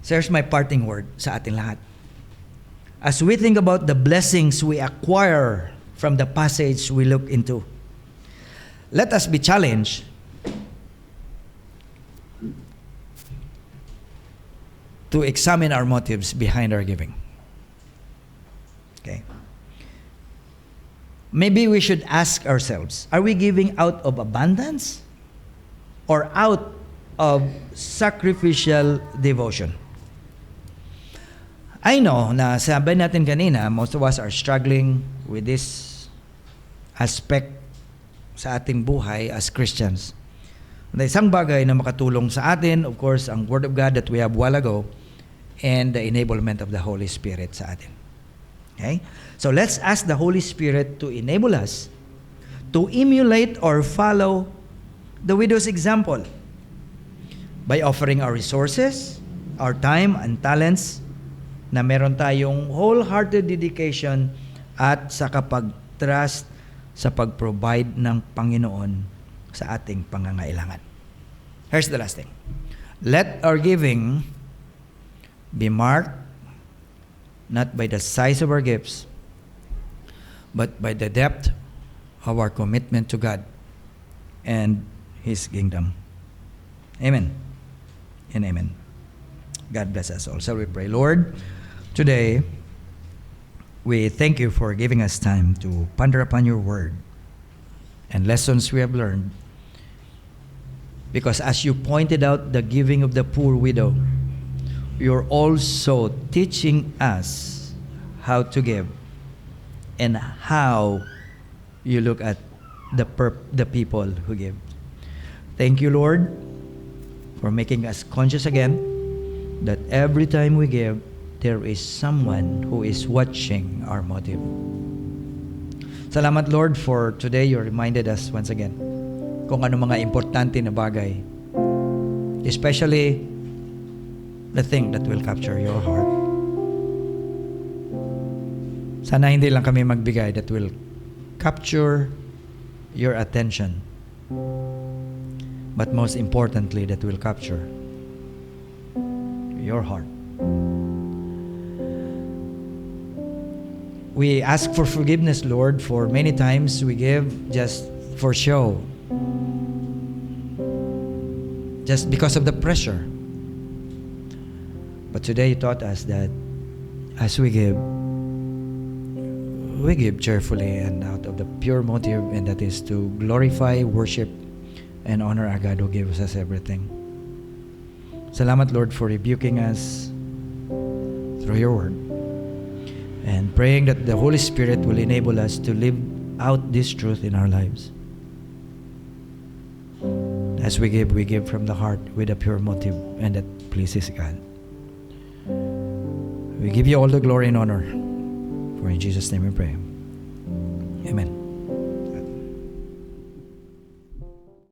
So here's my parting word sa ating lahat. As we think about the blessings we acquire from the passage we look into, let us be challenged to examine our motives behind our giving. Okay. Maybe we should ask ourselves, are we giving out of abundance or out of sacrificial devotion? I know na sabi natin kanina, most of us are struggling with this aspect sa ating buhay as Christians. Na isang bagay na makatulong sa atin, of course, ang Word of God that we have a while ago and the enablement of the Holy Spirit sa atin. Okay? So let's ask the Holy Spirit to enable us to emulate or follow the widow's example by offering our resources, our time and talents, na meron tayong wholehearted dedication at sa kapag-trust sa pag-provide ng Panginoon sa ating pangangailangan. Here's the last thing. Let our giving be marked not by the size of our gifts, but by the depth of our commitment to God and His kingdom. Amen and amen. God bless us all. So we pray, Lord, today, we thank you for giving us time to ponder upon your word and lessons we have learned. Because as you pointed out the giving of the poor widow, you're also teaching us how to give and how you look at the people who give. Thank you, Lord, for making us conscious again that every time we give, there is someone who is watching our motive. Salamat, Lord, for today you reminded us once again kung ano mga importante na bagay, especially the thing that will capture your heart. Sana hindi lang kami magbigay that will capture your attention, but most importantly, that will capture your heart. We ask for forgiveness, Lord, for many times we give just for show, just because of the pressure. But today you taught us that as we give cheerfully and out of the pure motive, and that is to glorify, worship, and honor our God who gives us everything. Salamat, Lord, for rebuking us through your word, and praying that the Holy Spirit will enable us to live out this truth in our lives. As we give from the heart with a pure motive, and that pleases God. We give you all the glory and honor. For in Jesus' name we pray. Amen.